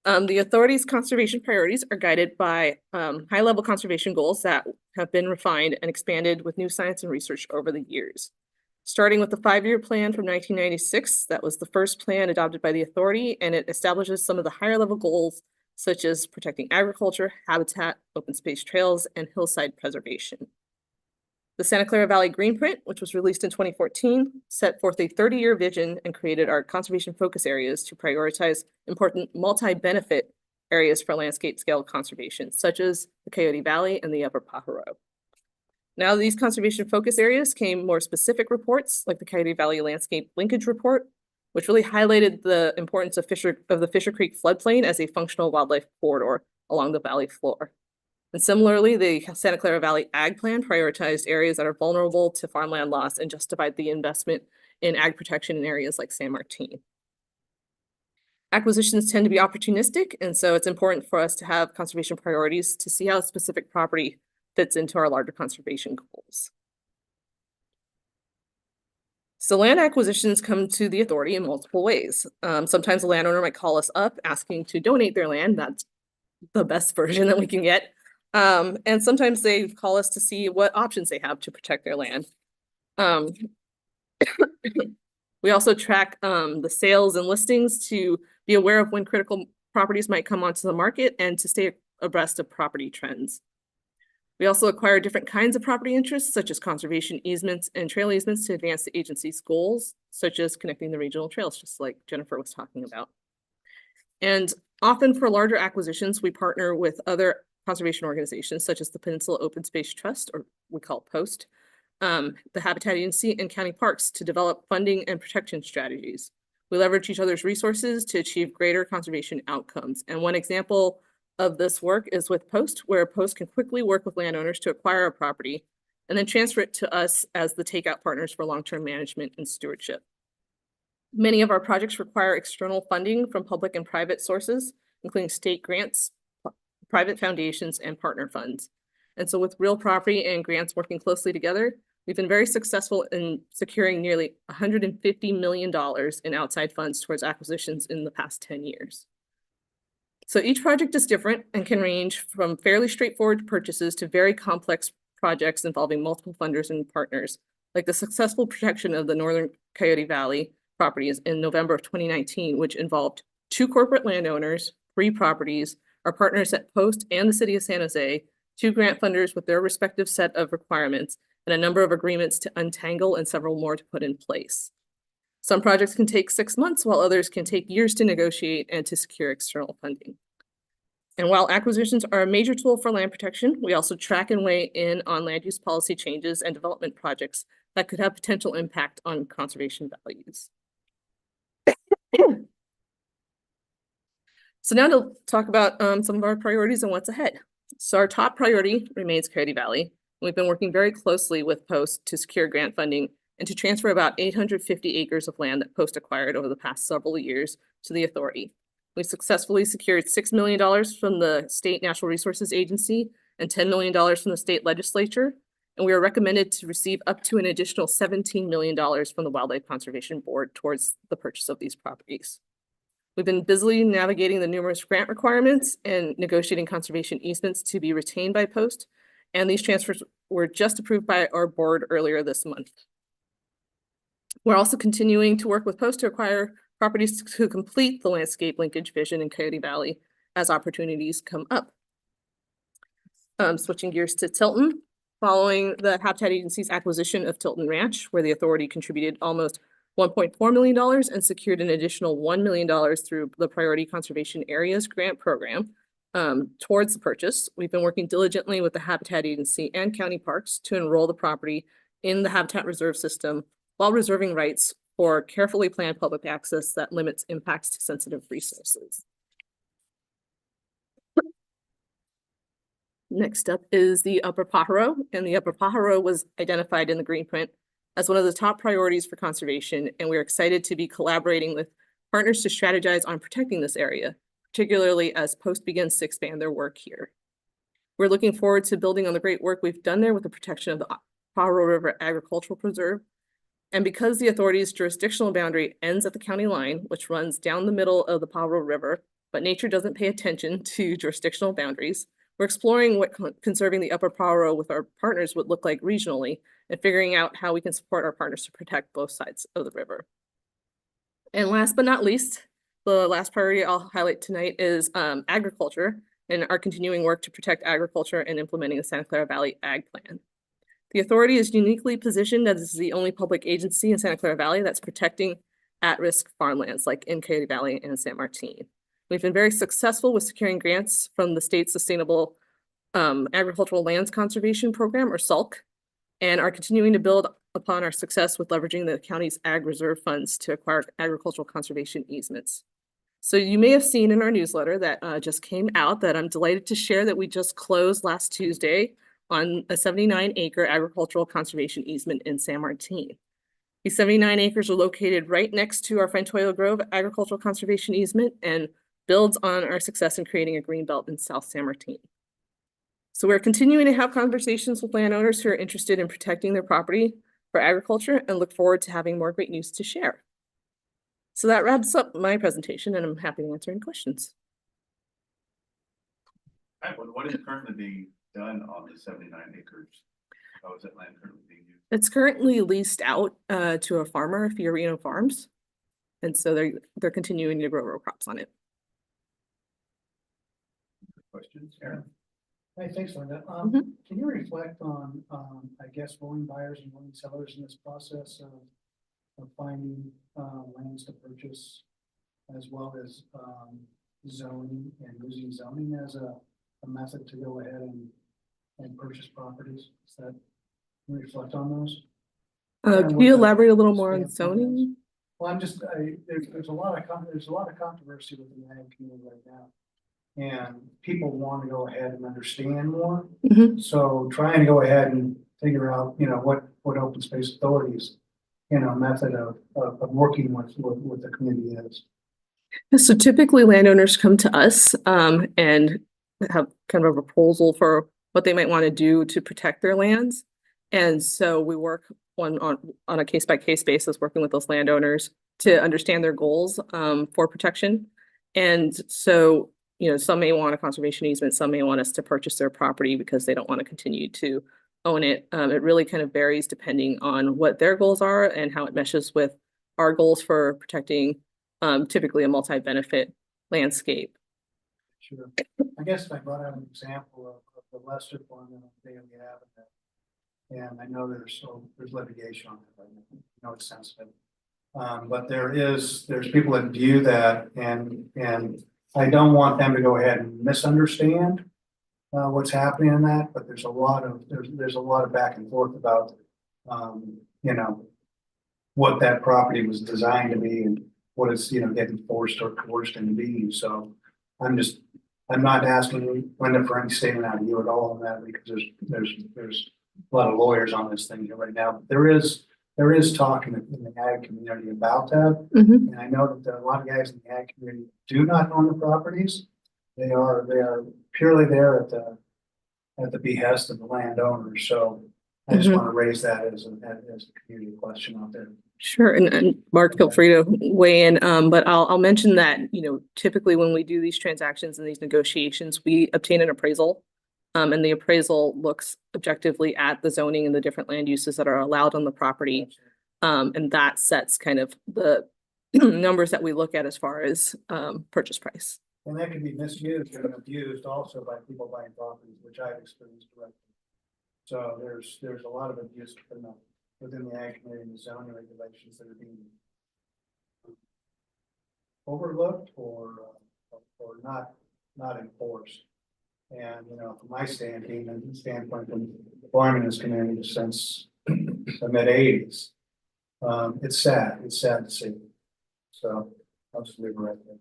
The authority's conservation priorities are guided by high-level conservation goals that have been refined and expanded with new science and research over the years. Starting with the 5-year plan from 1996, that was the first plan adopted by the authority, and it establishes some of the higher level goals, such as protecting agriculture, habitat, open space trails, and hillside preservation. The Santa Clara Valley Greenprint, which was released in 2014, set forth a 30-year vision and created our conservation focus areas to prioritize important multi-benefit areas for landscape scale conservation, such as the Coyote Valley and the Upper Pajaro. Now, these conservation focus areas came more specific reports like the Coyote Valley Landscape Linkage Report, which really highlighted the importance of the Fisher Creek floodplain as a functional wildlife corridor along the valley floor. And similarly, the Santa Clara Valley Ag Plan prioritized areas that are vulnerable to farmland loss and justified the investment in ag protection in areas like San Martin. Acquisitions tend to be opportunistic, and so it's important for us to have conservation priorities to see how a specific property fits into our larger conservation goals. So land acquisitions come to the authority in multiple ways. Sometimes a landowner might call us up asking to donate their land. That's the best version that we can get. And sometimes they call us to see what options they have to protect their land. We also track the sales and listings to be aware of when critical properties might come onto the market and to stay abreast of property trends. We also acquire different kinds of property interests, such as conservation easements and trail easements to advance the agency's goals, such as connecting the regional trails, just like Jennifer was talking about. And often for larger acquisitions, we partner with other conservation organizations, such as the Peninsula Open Space Trust, or we call it POST, the Habitat Agency, and county parks to develop funding and protection strategies. We leverage each other's resources to achieve greater conservation outcomes. And one example of this work is with POST, where POST can quickly work with landowners to acquire a property and then transfer it to us as the takeout partners for long-term management and stewardship. Many of our projects require external funding from public and private sources, including state grants, private foundations, and partner funds. And so with Real Property and grants working closely together, we've been very successful in securing nearly $150 million in outside funds towards acquisitions in the past 10 years. So each project is different and can range from fairly straightforward purchases to very complex projects involving multiple funders and partners, like the successful protection of the Northern Coyote Valley properties in November of 2019, which involved 2 corporate landowners, 3 properties, our partners at POST and the City of San Jose, 2 grant funders with their respective set of requirements, and a number of agreements to untangle and several more to put in place. Some projects can take 6 months, while others can take years to negotiate and to secure external funding. And while acquisitions are a major tool for land protection, we also track and weigh in on land use policy changes and development projects that could have potential impact on conservation values. So now to talk about some of our priorities and what's ahead. So our top priority remains Coyote Valley. We've been working very closely with POST to secure grant funding and to transfer about 850 acres of land that POST acquired over the past several years to the authority. We've successfully secured $6 million from the State Natural Resources Agency and $10 million from the state legislature, and we are recommended to receive up to an additional $17 million from the Wildlife Conservation Board towards the purchase of these properties. We've been busily navigating the numerous grant requirements and negotiating conservation easements to be retained by POST, and these transfers were just approved by our board earlier this month. We're also continuing to work with POST to acquire properties to complete the landscape linkage vision in Coyote Valley as opportunities come up. Switching gears to Tilton, following the Habitat Agency's acquisition of Tilton Ranch, where the authority contributed almost $1.4 million and secured an additional $1 million through the Priority Conservation Areas Grant Program towards the purchase. We've been working diligently with the Habitat Agency and county parks to enroll the property in the Habitat Reserve System while reserving rights for carefully planned public access that limits impacts to sensitive resources. Next up is the Upper Pajaro, and the Upper Pajaro was identified in the green print as one of the top priorities for conservation, and we're excited to be collaborating with partners to strategize on protecting this area, particularly as POST begins to expand their work here. We're looking forward to building on the great work we've done there with the protection of the Pajaro River Agricultural Preserve. And because the authority's jurisdictional boundary ends at the county line, which runs down the middle of the Pajaro River, but nature doesn't pay attention to jurisdictional boundaries, we're exploring what conserving the Upper Pajaro with our partners would look like regionally and figuring out how we can support our partners to protect both sides of the river. And last but not least, the last priority I'll highlight tonight is agriculture and our continuing work to protect agriculture and implementing the Santa Clara Valley Ag Plan. The authority is uniquely positioned as the only public agency in Santa Clara Valley that's protecting at-risk farmlands like in Coyote Valley and San Martin. We've been very successful with securing grants from the state's Sustainable Agricultural Lands Conservation Program, or SALC, and are continuing to build upon our success with leveraging the county's ag reserve funds to acquire agricultural conservation easements. So you may have seen in our newsletter that just came out that I'm delighted to share that we just closed last Tuesday on a 79-acre agricultural conservation easement in San Martin. These 79 acres are located right next to our Frantoilo Grove agricultural conservation easement and builds on our success in creating a green belt in South San Martin. So we're continuing to have conversations with landowners who are interested in protecting their property for agriculture and look forward to having more great news to share. So that wraps up my presentation, and I'm happy to answer any questions. What is currently being done on the 79 acres? How is that land currently being used? It's currently leased out to a farmer, Fiorino Farms, and so they're continuing to grow row crops on it. questions, Aaron? Hey, thanks, Linda. Mhm. Can you reflect on, I guess, willing buyers and willing sellers in this process of finding, lands to purchase as well as, zoning and using zoning as a method to go ahead and purchase properties? Is that, can you reflect on those? Can what you the elaborate a little more on standpoint is. zoning? Well, there's a lot of, there's a lot of controversy within the ag community right now. And people want to go ahead and understand more. Mhm. So trying to go ahead and figure out, what open space authorities, method of working with the community is. So typically landowners come to us and have kind of a proposal for what they might want to do to protect their lands. And so we work on a case by case basis, working with those landowners to understand their goals for protection. And so, some may want a conservation easement, some may want us to purchase their property because they don't want to continue to own it. It really kind of varies depending on what their goals are and how it meshes with our goals for protecting typically a multi-benefit landscape. Sure. I guess I brought out an example of the Lester Farm in Daily Habitat. And I know there's litigation on it right now. I know it's sensitive. But there's people that view that and I don't want them to go ahead and misunderstand what's happening in that, but there's a lot of back and forth about what that property was designed to be and what it's getting forced or coerced into being. So I'm not asking Linda for any statement out of you at all on that because there's a lot of lawyers on this thing here right now. There is talk in the ag community about that. Mhm. And I know that there are a lot of guys in the ag community do not own the properties. They are purely there at the behest of the landowners. So I just Mhm. want to raise that as a community question out there. Sure, and Mark, feel free to weigh in, but I'll mention that, typically when we do these transactions and these negotiations, we obtain an appraisal. And the appraisal looks objectively at the zoning and the different land uses that are allowed on the property. And that sets kind of the numbers that we look at as far as purchase price. And that can be misused and abused also by people buying properties, which I've experienced directly. So there's a lot of abuse within the ag community and the zoning regulations that are being overlooked or not enforced. And, from my standpoint from farming in this community since the mid-80s, it's sad to see. So I'll just leave it right there.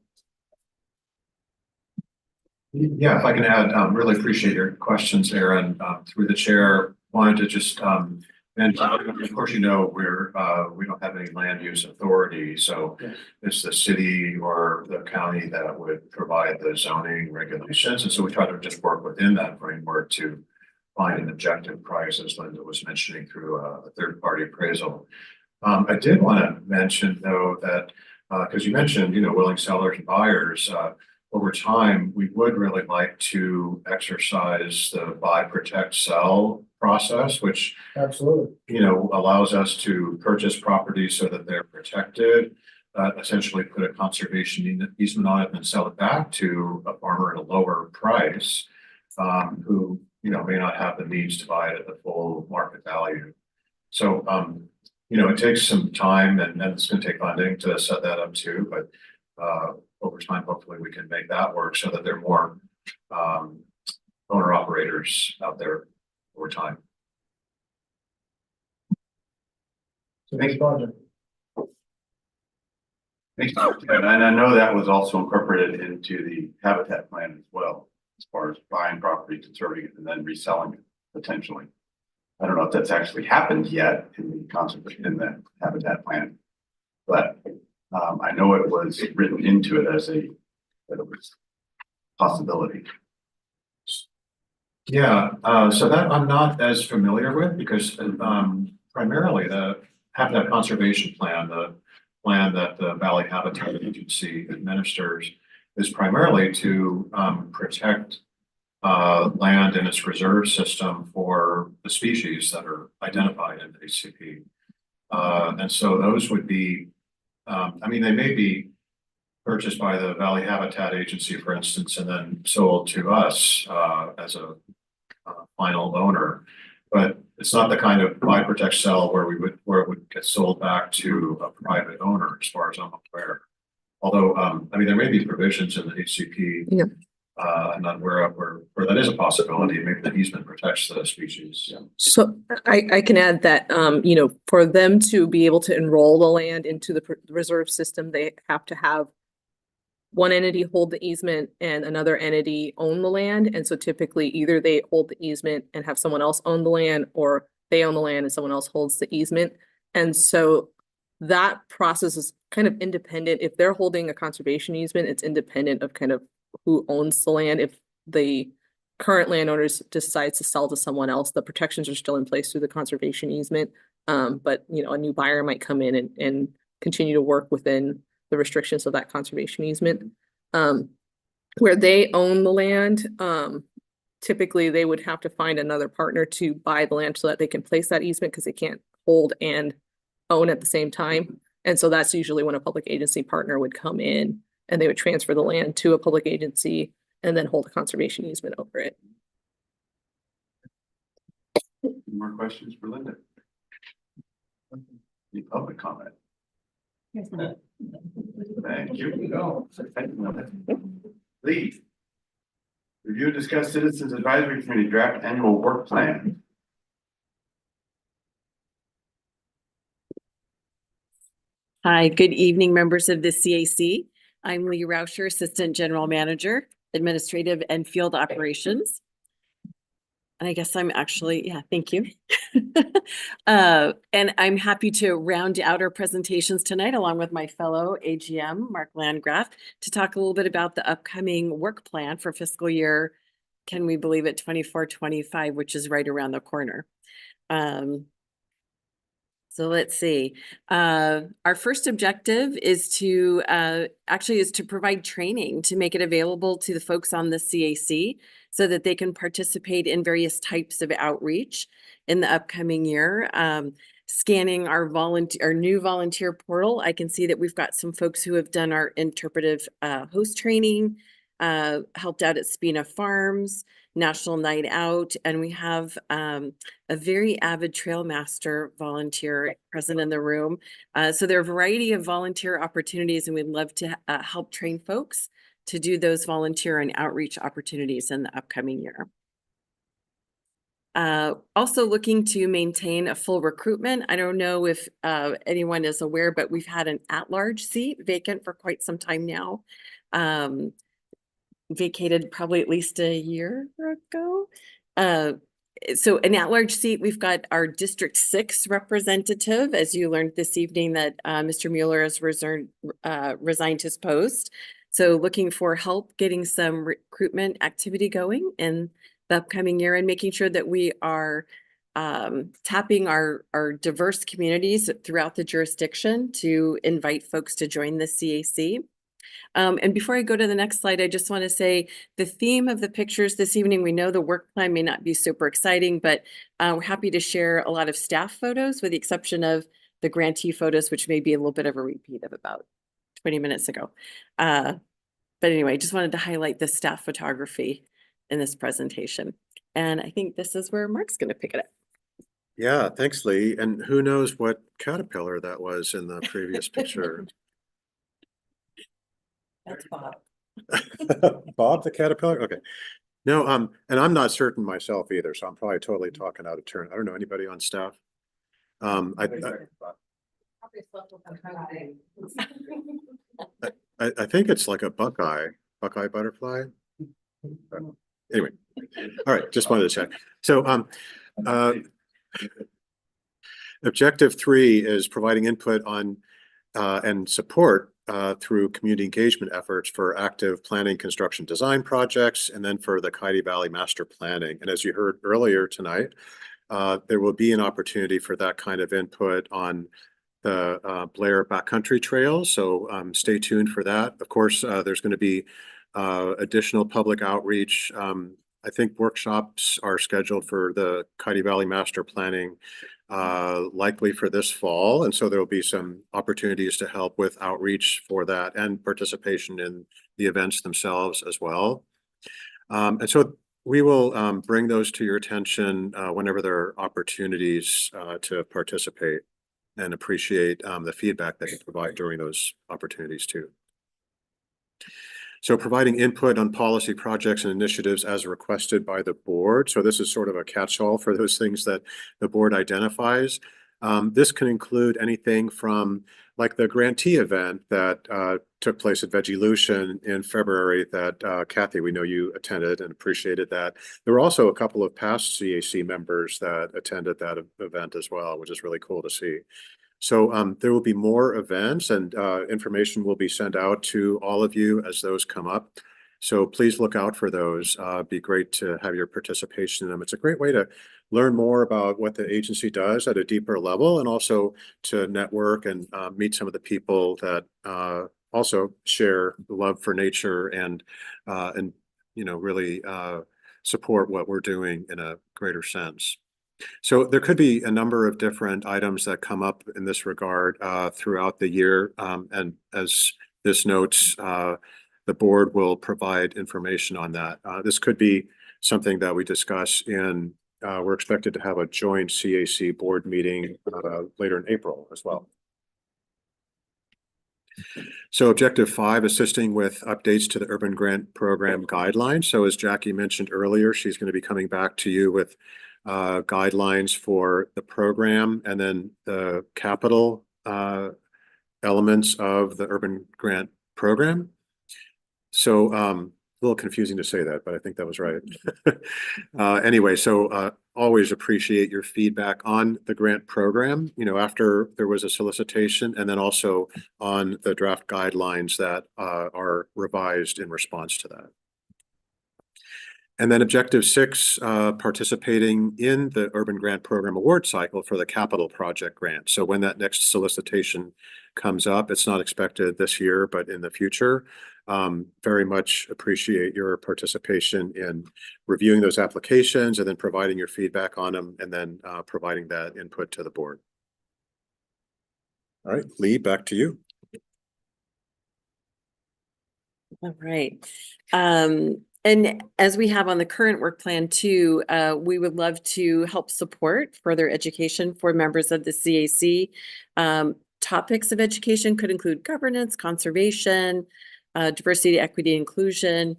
Yeah, if I can add, really appreciate your questions, Aaron, through the chair. Wanted to just, and of course, we don't have any land use authority, so Yeah. it's the city or the county that would provide the zoning regulations. And so we try to just work within that framework to find an objective price, as Linda was mentioning, through a third-party appraisal. I did want to mention, though, that because you mentioned, willing sellers and buyers, over time, we would really like to exercise the buy, protect, sell process, which Absolutely. allows us to purchase properties so that they're protected, essentially put a conservation easement on it and then sell it back to a farmer at a lower price, who, may not have the means to buy it at the full market value. So, it takes some time and it's going to take funding to set that up too, but, over time, hopefully we can make that work so that there are more, owner operators out there over time. So next project. And I know that was also incorporated into the habitat plan as well, as far as buying property, conserving it, and then reselling it potentially. I don't know if that's actually happened yet in the habitat plan, but I know it was written into it as that it was possibility. Yeah, so that I'm not as familiar with because primarily the Habitat Conservation Plan, the plan that the Valley Habitat Agency administers, is primarily to protect land in its reserve system for the species that are identified in the ACP. And so those would be, they may be purchased by the Valley Habitat Agency, for instance, and then sold to us as a final owner. But it's not the kind of buy, protect, sell where it would get sold back to a private owner, as far as I'm aware. Although, I mean, there may be provisions in the HCP. Yeah. I'm not aware of where that is a possibility. Maybe the easement protects the species. So I can add that, you know, for them to be able to enroll the land into the reserve system, they have to have one entity hold the easement and another entity own the land. And so typically either they hold the easement and have someone else own the land, or they own the land and someone else holds the easement. And so that process is kind of independent. If they're holding a conservation easement, it's independent of kind of who owns the land. If the current landowners decides to sell to someone else, the protections are still in place through the conservation easement. But you know, a new buyer might come in and continue to work within the restrictions of that conservation easement. Where they own the land, typically they would have to find another partner to buy the land so that they can place that easement, because they can't hold and own at the same time. And so that's usually when a public agency partner would come in and they would transfer the land to a public agency and then hold a conservation easement over it. More questions for Linda? Any public comment? Thank you. Lee. Review and discuss Citizens Advisory Committee draft annual work plan. Hi, good evening, members of the CAC. I'm Lee Rauscher, Assistant General Manager, Administrative and Field Operations. And I guess I'm actually, yeah, thank you. And I'm happy to round out our presentations tonight along with my fellow AGM, Mark Landgraf, to talk a little bit about the upcoming work plan for fiscal year, can we believe it, 24-25, which is right around the corner. So let's see. Our first objective is to provide training to make it available to the folks on the CAC so that they can participate in various types of outreach in the upcoming year. Scanning our new volunteer portal, I can see that we've got some folks who have done our interpretive host training, helped out at Spina Farms, National Night Out, and we have a very avid trail master volunteer present in the room. So there are a variety of volunteer opportunities, and we'd love to help train folks to do those volunteer and outreach opportunities in the upcoming year. Also looking to maintain a full recruitment. I don't know if anyone is aware, but we've had an at-large seat vacant for quite some time now. Vacated probably at least a year ago. So an at-large seat, we've got our District 6 representative, as you learned this evening that Mr. Mueller has resigned his post. So looking for help getting some recruitment activity going in the upcoming year and making sure that we are tapping our diverse communities throughout the jurisdiction to invite folks to join the CAC. And before I go to the next slide, I just want to say the theme of the pictures this evening, we know the work plan may not be super exciting, but we're happy to share a lot of staff photos with the exception of the grantee photos, which may be a little bit of a repeat of about 20 minutes ago. But anyway, just wanted to highlight the staff photography in this presentation. And I think this is where Mark's going to pick it up. Yeah, thanks, Lee. And who knows what caterpillar that was in the previous picture? That's Bob. Bob the caterpillar? Okay. No, and I'm not certain myself either, so I'm probably totally talking out of turn. I don't know anybody on staff. I think it's like a Buckeye butterfly. Anyway, all right, just wanted to check. So objective 3 is providing input on and support through community engagement efforts for active planning, construction, design projects, and then for the Coyote Valley Master Planning. And as you heard earlier tonight, there will be an opportunity for that kind of input on the Blair Backcountry Trail. So stay tuned for that. Of course, there's going to be additional public outreach. I think workshops are scheduled for the Coyote Valley Master Planning likely for this fall. And so there will be some opportunities to help with outreach for that and participation in the events themselves as well. And so we will bring those to your attention whenever there are opportunities to participate, and appreciate the feedback that you provide during those opportunities too. So providing input on policy projects and initiatives as requested by the board. So this is sort of a catch-all for those things that the board identifies. This can include anything from like the grantee event that took place at Veggielution in February that Kathy, we know you attended and appreciated that. There were also a couple of past CAC members that attended that event as well, which is really cool to see. So there will be more events, and information will be sent out to all of you as those come up. So please look out for those. It'd be great to have your participation in them. It's a great way to learn more about what the agency does at a deeper level, and also to network and meet some of the people that also share the love for nature and really support what we're doing in a greater sense. So there could be a number of different items that come up in this regard throughout the year. And as this notes, the board will provide information on that. This could be something that we discuss in, we're expected to have a joint CAC board meeting later in April as well. So objective 5, assisting with updates to the Urban Grant Program guidelines. So as Jackie mentioned earlier, she's going to be coming back to you with guidelines for the program and then the capital elements of the Urban Grant Program. So a little confusing to say that, but I think that was right. Anyway, so always appreciate your feedback on the grant program, after there was a solicitation, and then also on the draft guidelines that are revised in response to that. And then objective 6, participating in the Urban Grant Program award cycle for the capital project grant. So when that next solicitation comes up, it's not expected this year, but in the future. Very much appreciate your participation in reviewing those applications and then providing your feedback on them, and then providing that input to the board. All right, Lee, back to you. All right. And as we have on the current work plan too, we would love to help support further education for members of the CAC. Topics of education could include governance, conservation, diversity, equity, inclusion,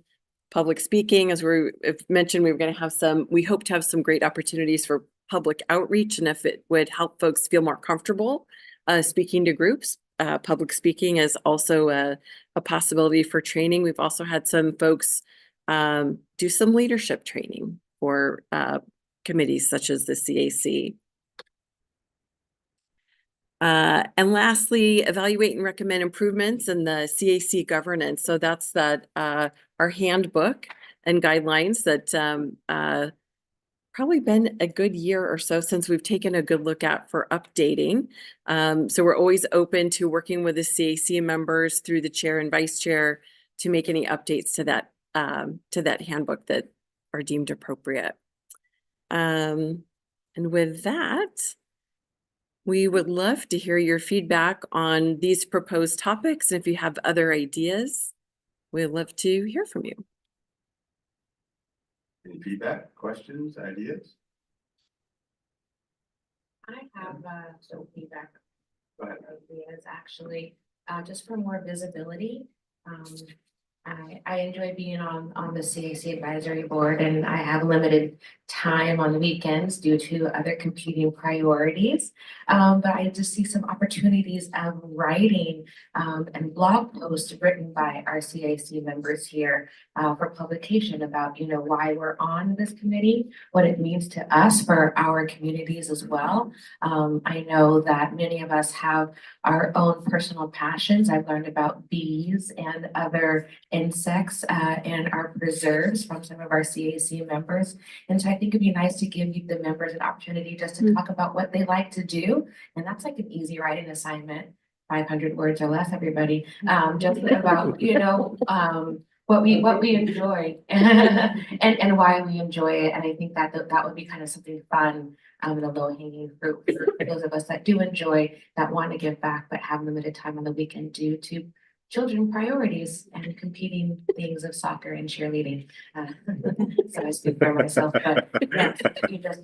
public speaking. As we mentioned, we were going to have we hope to have some great opportunities for public outreach, and if it would help folks feel more comfortable speaking to groups. Public speaking is also a possibility for training. We've also had some folks do some leadership training for committees such as the CAC. And lastly, evaluate and recommend improvements in the CAC governance. So that's that our handbook and guidelines that probably been a good year or so since we've taken a good look at for updating. So we're always open to working with the CAC members through the chair and vice chair to make any updates to that handbook that are deemed appropriate. And with that, we would love to hear your feedback on these proposed topics. And if you have other ideas, we'd love to hear from you. Any feedback, questions, ideas? I have some feedback. Go ahead. Ideas actually, just for more visibility. I enjoy being on the CAC advisory board, and I have limited time on weekends due to other competing priorities. But I just see some opportunities of writing and blog posts written by our CAC members here for publication about, why we're on this committee, what it means to us for our communities as well. I know that many of us have our own personal passions. I've learned about bees and other insects and our preserves from some of our CAC members. And so I think it'd be nice to give the members an opportunity just to talk about what they like to do. And that's like an easy writing assignment, 500 words or less, everybody. Just about, what we enjoy and why we enjoy it. And I think that would be kind of something fun the low hanging fruit for those of us that do enjoy, that want to give back, but have limited time on the weekend due to children priorities and competing things of soccer and cheerleading. So I speak for myself, but yeah,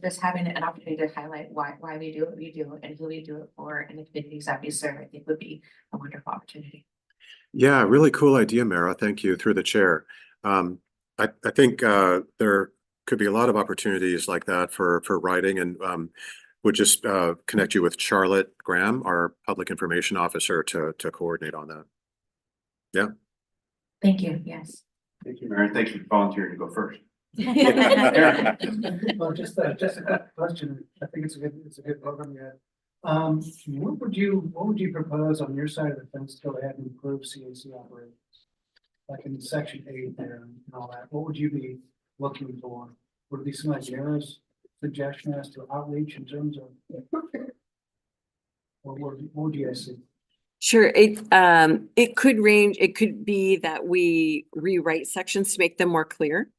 just having an opportunity to highlight why we do what we do and who we do it for and the communities that we serve, I think would be a wonderful opportunity. Yeah, really cool idea, Mara. Thank you, through the chair. I think there could be a lot of opportunities like that for writing, and would just connect you with Charlotte Graham, our public information officer, to coordinate on that. Yeah. Thank you, yes. Thank you, Mary. Thank you for volunteering to go first. Well, just a quick question. I think it's a good program you had. What would you propose on your side of the fence to go ahead and improve CAC operations? Like in section 8 there and all that, what would you be looking for? Would it be some ideas, suggestion as to outreach in terms of? What would you guys see? Sure, it could range, it could be that we rewrite sections to make them more clear.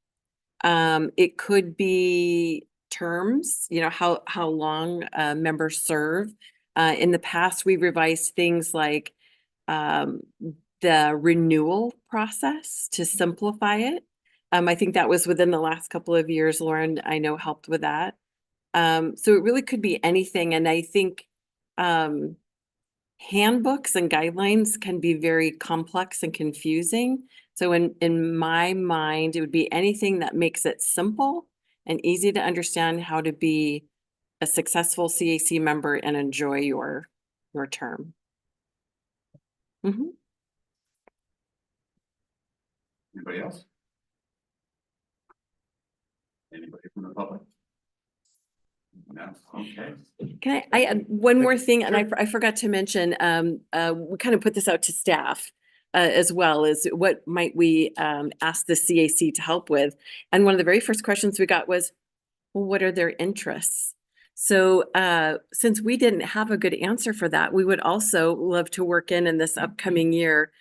It could be terms, you know, how long members serve. In the past, we revised things like the renewal process to simplify it. I think that was within the last couple of years. Lauren, I know, helped with that. So it really could be anything. And I think handbooks and guidelines can be very complex and confusing. So in my mind, it would be anything that makes it simple and easy to understand how to be a successful CAC member and enjoy your term. Mm-hmm. Anybody else? Anybody from the public? No, okay. Can I add one more thing? And I forgot to mention, we kind of put this out to staff as well, as what might we ask the CAC to help with? And one of the very first questions we got was, well, what are their interests? So since we didn't have a good answer for that, we would also love to work in this upcoming year,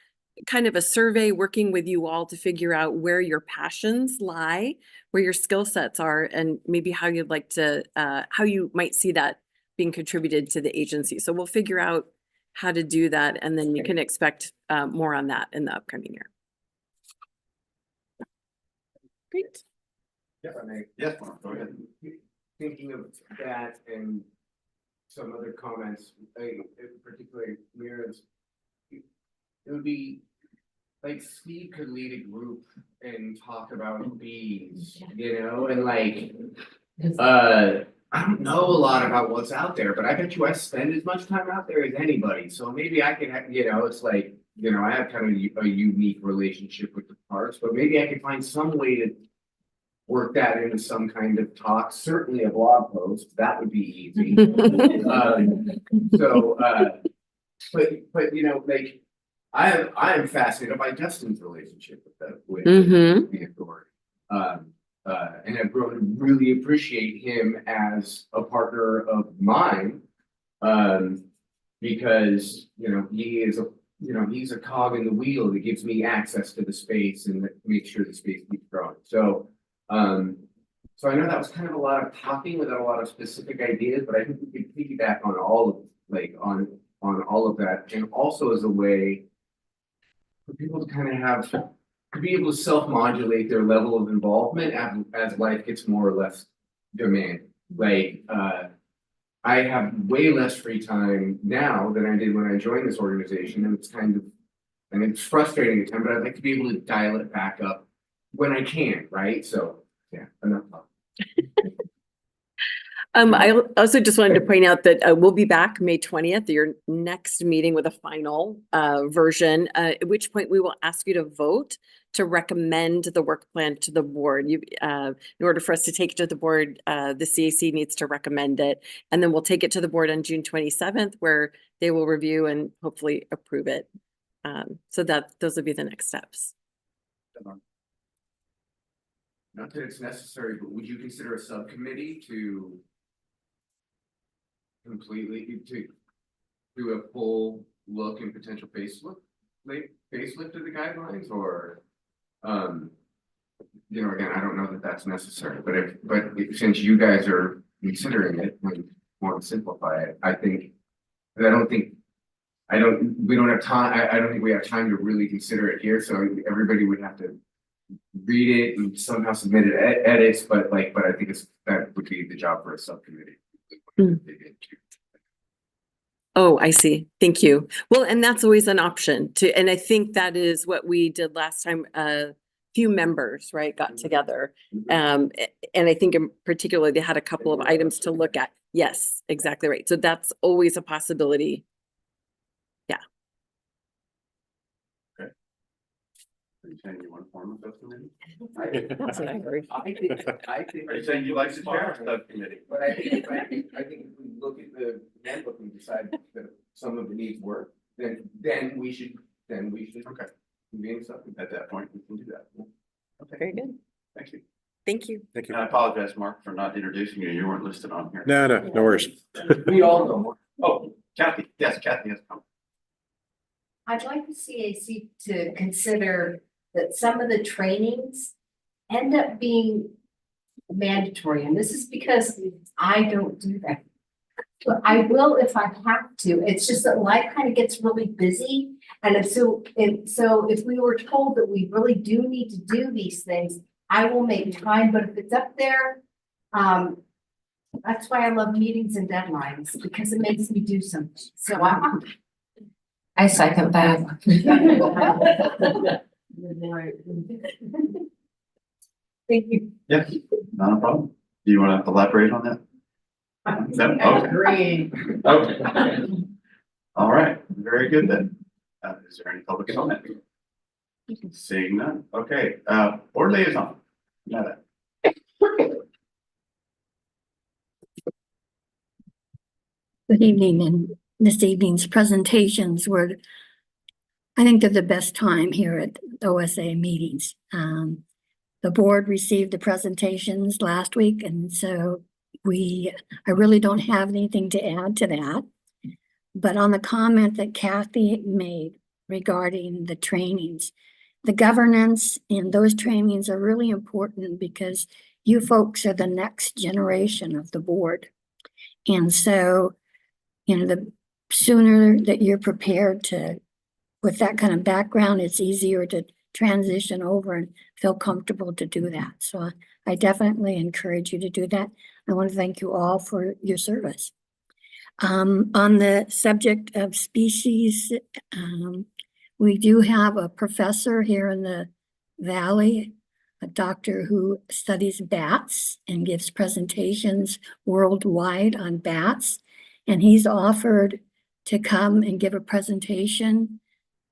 kind of a survey working with you all to figure out where your passions lie, where your skill sets are, and maybe how you'd like to, how you might see that being contributed to the agency. So we'll figure out how to do that, and then you can expect more on that in the upcoming year. Great. If I may. Yes, Mark, go ahead. Thinking of that and some other comments, particularly Mira's, it would be like Steve could lead a group and talk about bees, you know, and like, I don't know a lot about what's out there, but I bet you I spend as much time out there as anybody. So maybe I can, you know, it's like, you know, I have kind of a unique relationship with the parks, but maybe I could find some way to work that into some kind of talk, certainly a blog post, that would be easy. But you know, like, I am fascinated by Dustin's relationship with the authority. And I've grown to really appreciate him as a partner of mine. Because, you know, he's a cog in the wheel that gives me access to the space and that makes sure the space keeps growing. So I know that was kind of a lot of talking without a lot of specific ideas, but I think we could piggyback on all of, like, on all of that, and also as a way for people to kind of have, to be able to self-modulate their level of involvement as life gets more or less demanding. Like, I have way less free time now than I did when I joined this organization, and it's frustrating at times, but I'd like to be able to dial it back up when I can, right? So, yeah, enough talk. I also just wanted to point out that we'll be back May 20th, your next meeting, with a final version, at which point we will ask you to vote to recommend the work plan to the board. In order for us to take it to the board, the CAC needs to recommend it, and then we'll take it to the board on June 27th, where they will review and hopefully approve it. So those will be the next steps. Not that it's necessary, but would you consider a subcommittee to completely do a full look and potential facelift of the guidelines, or you know, again, I don't know that that's necessary, but since you guys are considering it, we want to simplify it, I think. But we don't have time, I don't think we have time to really consider it here, so everybody would have to read it and somehow submit it edits, but I think that would be the job for a subcommittee. Oh, I see. Thank you. Well, and that's always an option to, and I think that is what we did last time. Few members, right, got together. And I think in particular, they had a couple of items to look at. Yes, exactly right. So that's always a possibility. Are you saying you want to form a subcommittee? That's what I heard. I think. Are you saying you like to chair a subcommittee? But I think if we look at the handbook and decide that some of the needs work, then we should. Okay. Convene something. At that point, we can do that. Okay. Very good. Thank you. Thank you. Thank And I apologize, Mark, for not introducing you. You weren't listed on here. No worries. We all know. Oh, Kathy. Yes, Kathy has come. I'd like the CAC to consider that some of the trainings end up being mandatory, and this is because I don't do that. But I will if I have to. It's just that life kind of gets really busy. And so if we were told that we really do need to do these things, I will make time, but if it's up there, that's why I love meetings and deadlines, because it makes me do something. So I second that. Thank you. Yes, not a problem. Do you want to elaborate on that? No? Okay. Agree. Okay. All right, very good then. Is there any public comment? Seeing none. Okay, board liaison. Nada. Good evening, and this evening's presentations were, I think they're the best time here at OSA meetings. The board received the presentations last week, and so I really don't have anything to add to that. But on the comment that Kathy made regarding the trainings, the governance in those trainings are really important because you folks are the next generation of the board. And so, the sooner that you're prepared to, with that kind of background, it's easier to transition over and feel comfortable to do that. So I definitely encourage you to do that. I want to thank you all for your service. On the subject of species, we do have a professor here in the Valley, a doctor who studies bats and gives presentations worldwide on bats. And he's offered to come and give a presentation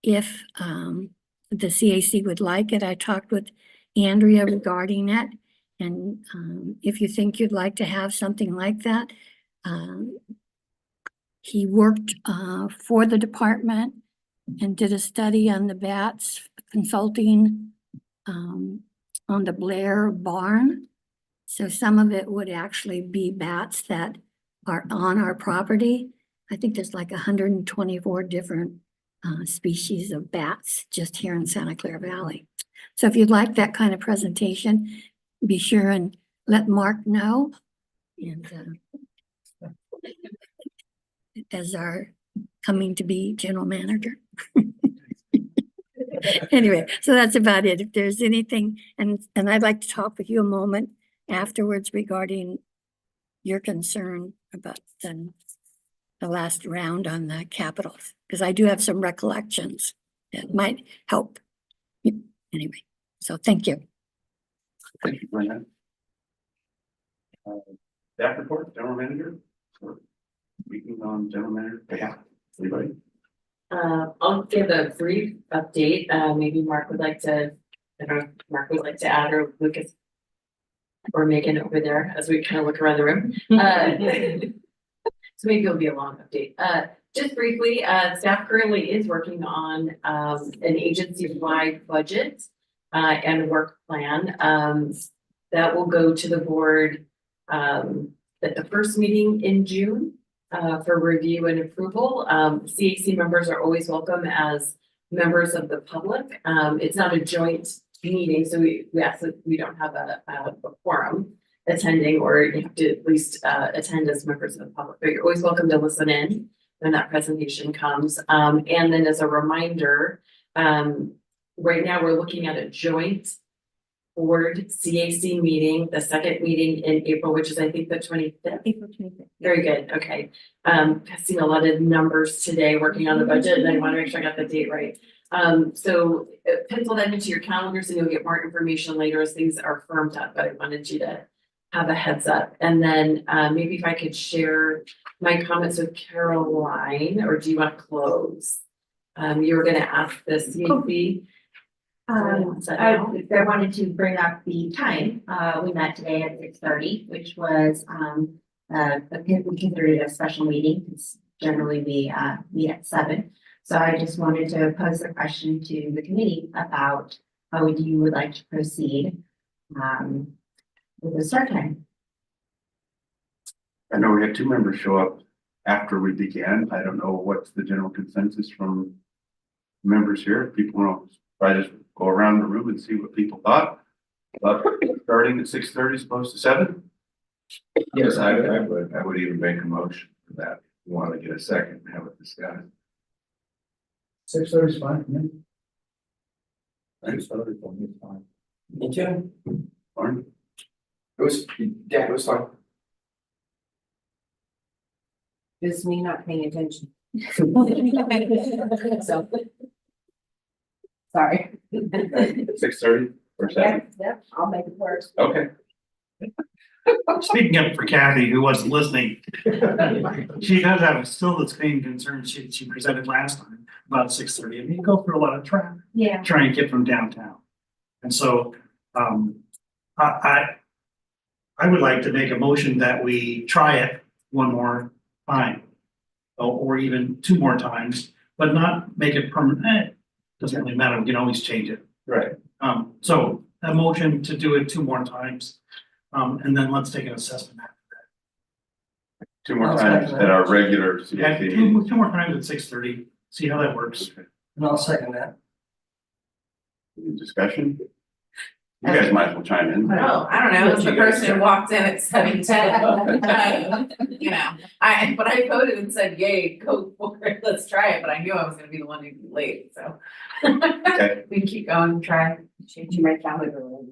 if the CAC would like it. I talked with Andrea regarding it. And if you think you'd like to have something like that, he worked for the department and did a study on the bats, consulting on the Blair barn. So some of it would actually be bats that are on our property. I think there's like 124 different species of bats just here in Santa Clara Valley. So if you'd like that kind of presentation, be sure and let Mark know. And as our coming to be general manager. Anyway, so that's about it. If there's anything, and I'd like to talk with you a moment afterwards regarding your concern about the last round on the capitals, because I do have some recollections that might help. Anyway, so thank you. Thank you, Brenda. Staff report, general manager, or speaking on general manager, yeah, anybody? I'll give a brief update. Maybe Mark would like to, I don't know if Mark would like to add, or Lucas or Megan over there as we kind of look around the room. So maybe it'll be a long update. Just briefly, staff currently is working on an agency-wide budget and work plan that will go to the board at the first meeting in June for review and approval. CAC members are always welcome as members of the public. It's not a joint meeting, so we ask that we don't have a quorum. attending, or you have to at least attend as members of the public, but you're always welcome to listen in when that presentation comes. And then as a reminder, right now we're looking at a joint board CAC meeting, the second meeting in April, which is I think the 25th. April 25th. Very good, okay. I've seen a lot of numbers today working on the budget, and I want to make sure I got the date right. So pencil that into your calendars and you'll get more information later as things are firmed up, but I wanted you to have a heads up. And then maybe if I could share my comments with Caroline, or do you want to close? You were gonna ask the CAC. I wanted to bring up the time. We met today at 6:30, which was, we considered it a special meeting, because generally we, meet at 7. So I just wanted to pose a question to the committee about how you would like to proceed, with the start time. I know we had 2 members show up after we began. I don't know what's the general consensus from members here. If people want to try to go around the room and see what people thought. But starting at 6:30 as opposed to 7? Yes, I would even make a motion for that. You want to get a second and have it discussed. 6:30 is fine for me. Me too. Fine. It was fine. Just me not paying attention. So. Sorry. 6:30 or 7? Yep, I'll make it work. Okay. Speaking up for Kathy, who wasn't listening, she does have still the same concerns she presented last time about 6:30, and you go through a lot of traffic. Yeah. Trying to get from downtown. And so, I would like to make a motion that we try it one more time. Or even 2 more times, but not make it permanent. Doesn't really matter, we can always change it. Right. So a motion to do it 2 more times, and then let's take an assessment after 2 more times at our regular that. Yeah, CAC 2 meeting. more times at 6:30, see how that works. And I'll second that. Any discussion? You guys might as well chime in. Oh, I don't know, it's the person who walked in at 7:10. You know, but I voted and said, yay, go for it, let's try it, but I knew I was gonna be the one who'd be late, so. Okay. We can keep going, try. Changing my calendar right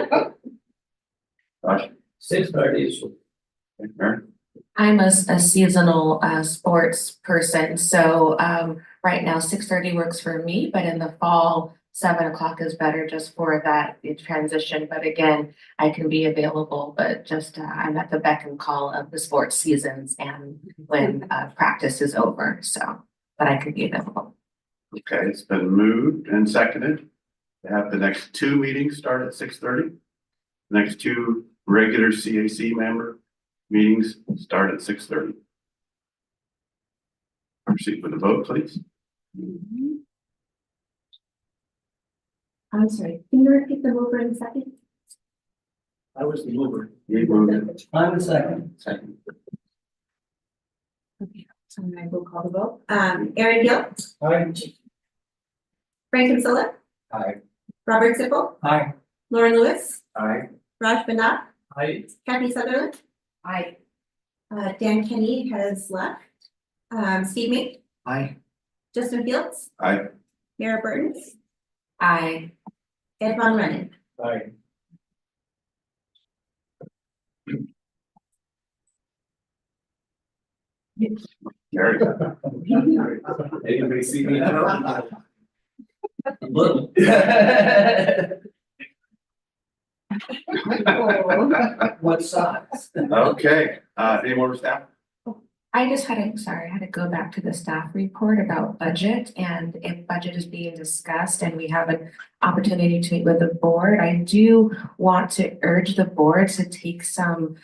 now. Josh? 6:30 is. Mary? I'm a seasonal sports person, so right now 6:30 works for me, but in the fall, 7 o'clock is better just for that transition. But again, I can be available, but just I'm at the beck and call of the sports seasons and when practice is over, so, but I could be available. Okay, it's been moved and seconded to have the next 2 meetings start at 6:30. Next 2 regular CAC member meetings start at 6:30. Proceed with the vote, please. I'm sorry, can you repeat the mover in a second? I was the mover. You moved it. I'm the second. Second. Okay, so I will call the vote. Aaron Gill, Aye. Frank Kinsella, Aye. Robert Sippel, Aye. Lauren Lewis, Aye. Raj Banat, Aye. Kathy Sutherland. I, Dan Kenny has left. Steve Meek, Aye. Justin Fields, Aye. Mara Burns, I Ed Von Rennan. Aye. Gary? Anybody see me? Little. What size? Okay, any more staff? I just had to, sorry, I had to go back to the staff report about budget, and if budget is being discussed and we have an opportunity to meet with the board, I do want to urge the board to take some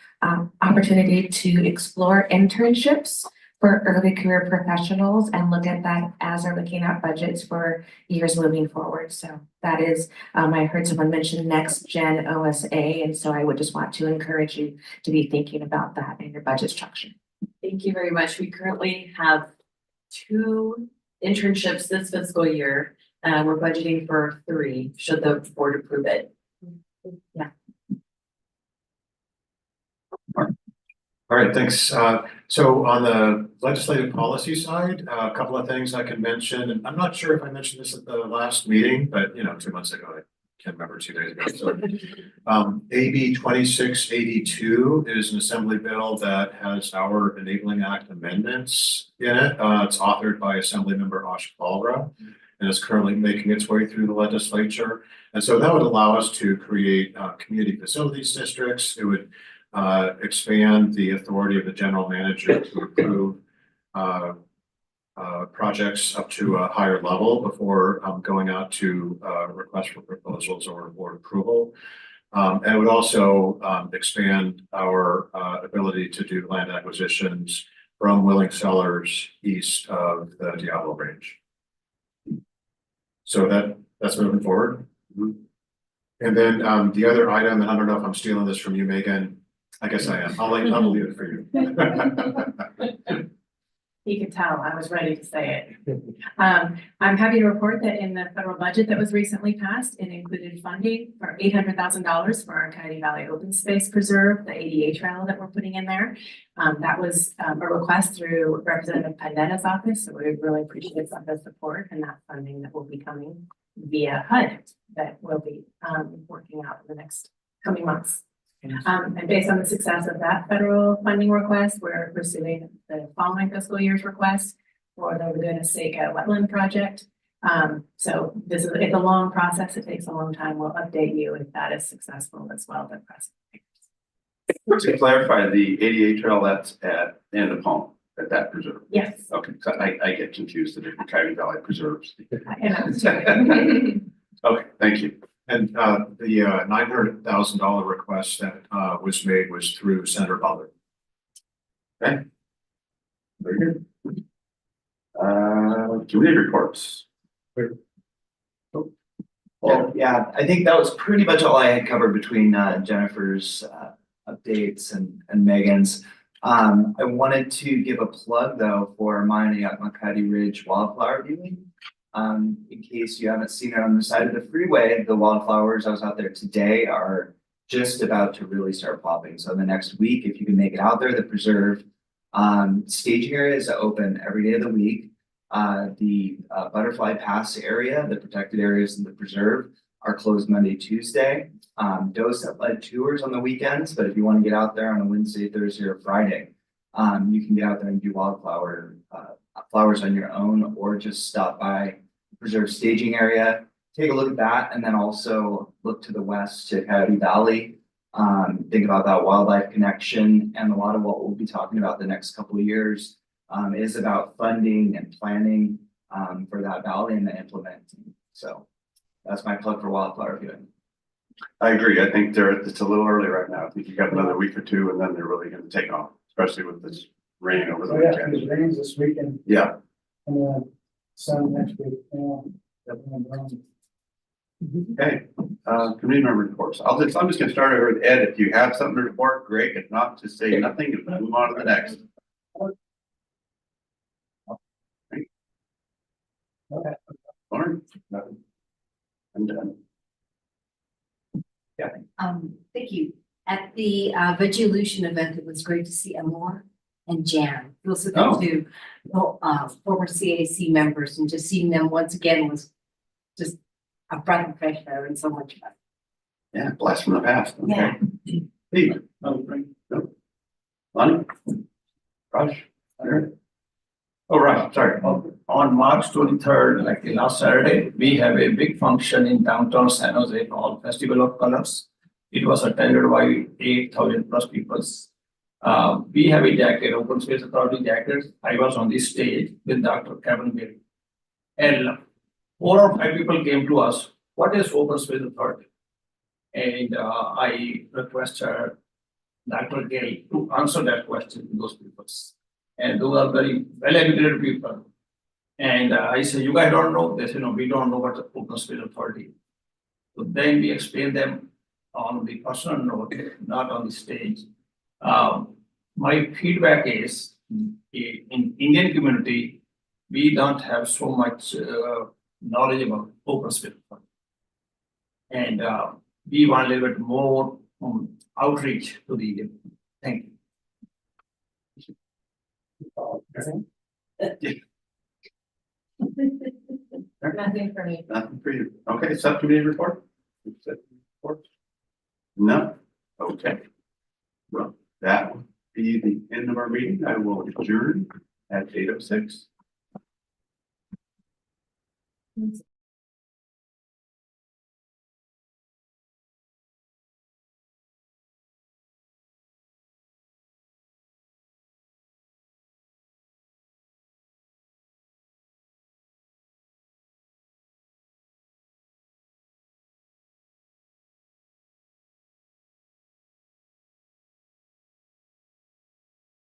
opportunity to explore internships for early career professionals and look at that as they're looking at budgets for years moving forward. So that is, I heard someone mention Next Gen OSA, and so I would just want to encourage you to be thinking about that in your budget structure. Thank you very much. We currently have 2 internships this fiscal year. We're budgeting for 3, should the board approve it. Yeah. All right, thanks. So on the legislative policy side, a couple of things I can mention, and I'm not sure if I mentioned this at the last meeting, but 2 months ago, I can't remember, 2 days ago. So AB 2682 is an assembly bill that has our Enabling Act amendments in it. It's authored by Assemblymember Ash Balra, and is currently making its way through the legislature. And so that would allow us to create community facilities districts. It would expand the authority of the general manager to approve projects up to a higher level before going out to request for proposals or board approval. And it would also expand our ability to do land acquisitions from willing sellers east of the Diablo Range. So that's moving forward. And then the other item, and I don't know if I'm stealing this from you, Megan. I guess I am. I'll leave it for you. You could tell I was ready to say it. I'm happy to report that in the federal budget that was recently passed, it included funding for $800,000 for our Coyote Valley Open Space Preserve, the ADA trail that we're putting in there. That was a request through Representative Pandetta's office, so we really appreciate some of the support and that funding that will be coming via HUD that we'll be working out in the next coming months. And based on the success of that federal funding request, we're pursuing the following fiscal year's request for the Laguna Seca wetland project. So it's a long process. It takes a long time. We'll update you if that is successful as well. To clarify, the ADA trail that's at Annapolm at that preserve. Yes. Okay, so I get confused the different Coyote Valley preserves. And Okay, thank you. And the $900,000 request that was made was through Senator Butler. Okay. Very good. Committee reports. Well, yeah, I think that was pretty much all I had covered between Jennifer's updates and Megan's. I wanted to give a plug though for mine at Coyote Ridge wildflower viewing. In case you haven't seen it on the side of the freeway, the wildflowers, I was out there today, are just about to really start popping. So in the next week, if you can make it out there, the preserve staging area is open every day of the week. The Butterfly Pass area, the protected areas in the preserve, are closed Monday, Tuesday. Docent-led tours on the weekends, but if you want to get out there on a Wednesday, Thursday, or Friday, you can get out there and do wildflower flowers on your own, or just stop by the preserve staging area, take a look at that, and then also look to the west to Coyote Valley. Think about that wildlife connection, and a lot of what we'll be talking about the next couple of years is about funding and planning for that valley and then implementing. So that's my plug for wildflower viewing. I agree. I think it's a little early right now. I think you got another week or two, and then they're really going to take off, especially with this rain over the weekend. It rains this weekend. Yeah. And then sun next week. Okay, committee member reports. I'm just gonna start over with Ed. If you have something to report, great. If not, just say nothing and move on to the next. Okay. Lauren? Nothing. I'm done. Yeah. Thank you. At the Vegelution event, it was great to see Amor and Jan. Those are the two former CAC members, and just seeing them once again was just a breath of fresh air and so much fun. Yeah, blast from the past. Okay. Yeah. Steve? No. Lonnie? Rush? Oh, right, sorry. On March 23rd, like the last Saturday, we have a big function in downtown San Jose called Festival of Colors. It was attended by 8,000 plus people. We have a jacket, Open Space Authority jacket. I was on the stage with Dr. Kevin Gill. And 4 or 5 people came to us, what is Open Space Authority? And I requested Dr. Gill to answer that question to those people. And those are very well-educated people. And I said, you guys don't know? They said, no, we don't know what the Open Space Authority. So then we explained them on the personal note, not on the stage. My feedback is, in Indian community, we don't have so much knowledge about Open Space Authority. And we want a little bit more outreach to the Indian. Thank you. Nothing for me. Nothing for you. Okay, subcommittee report? No? Okay. Well, that will be the end of our meeting. I will adjourn at 8:06.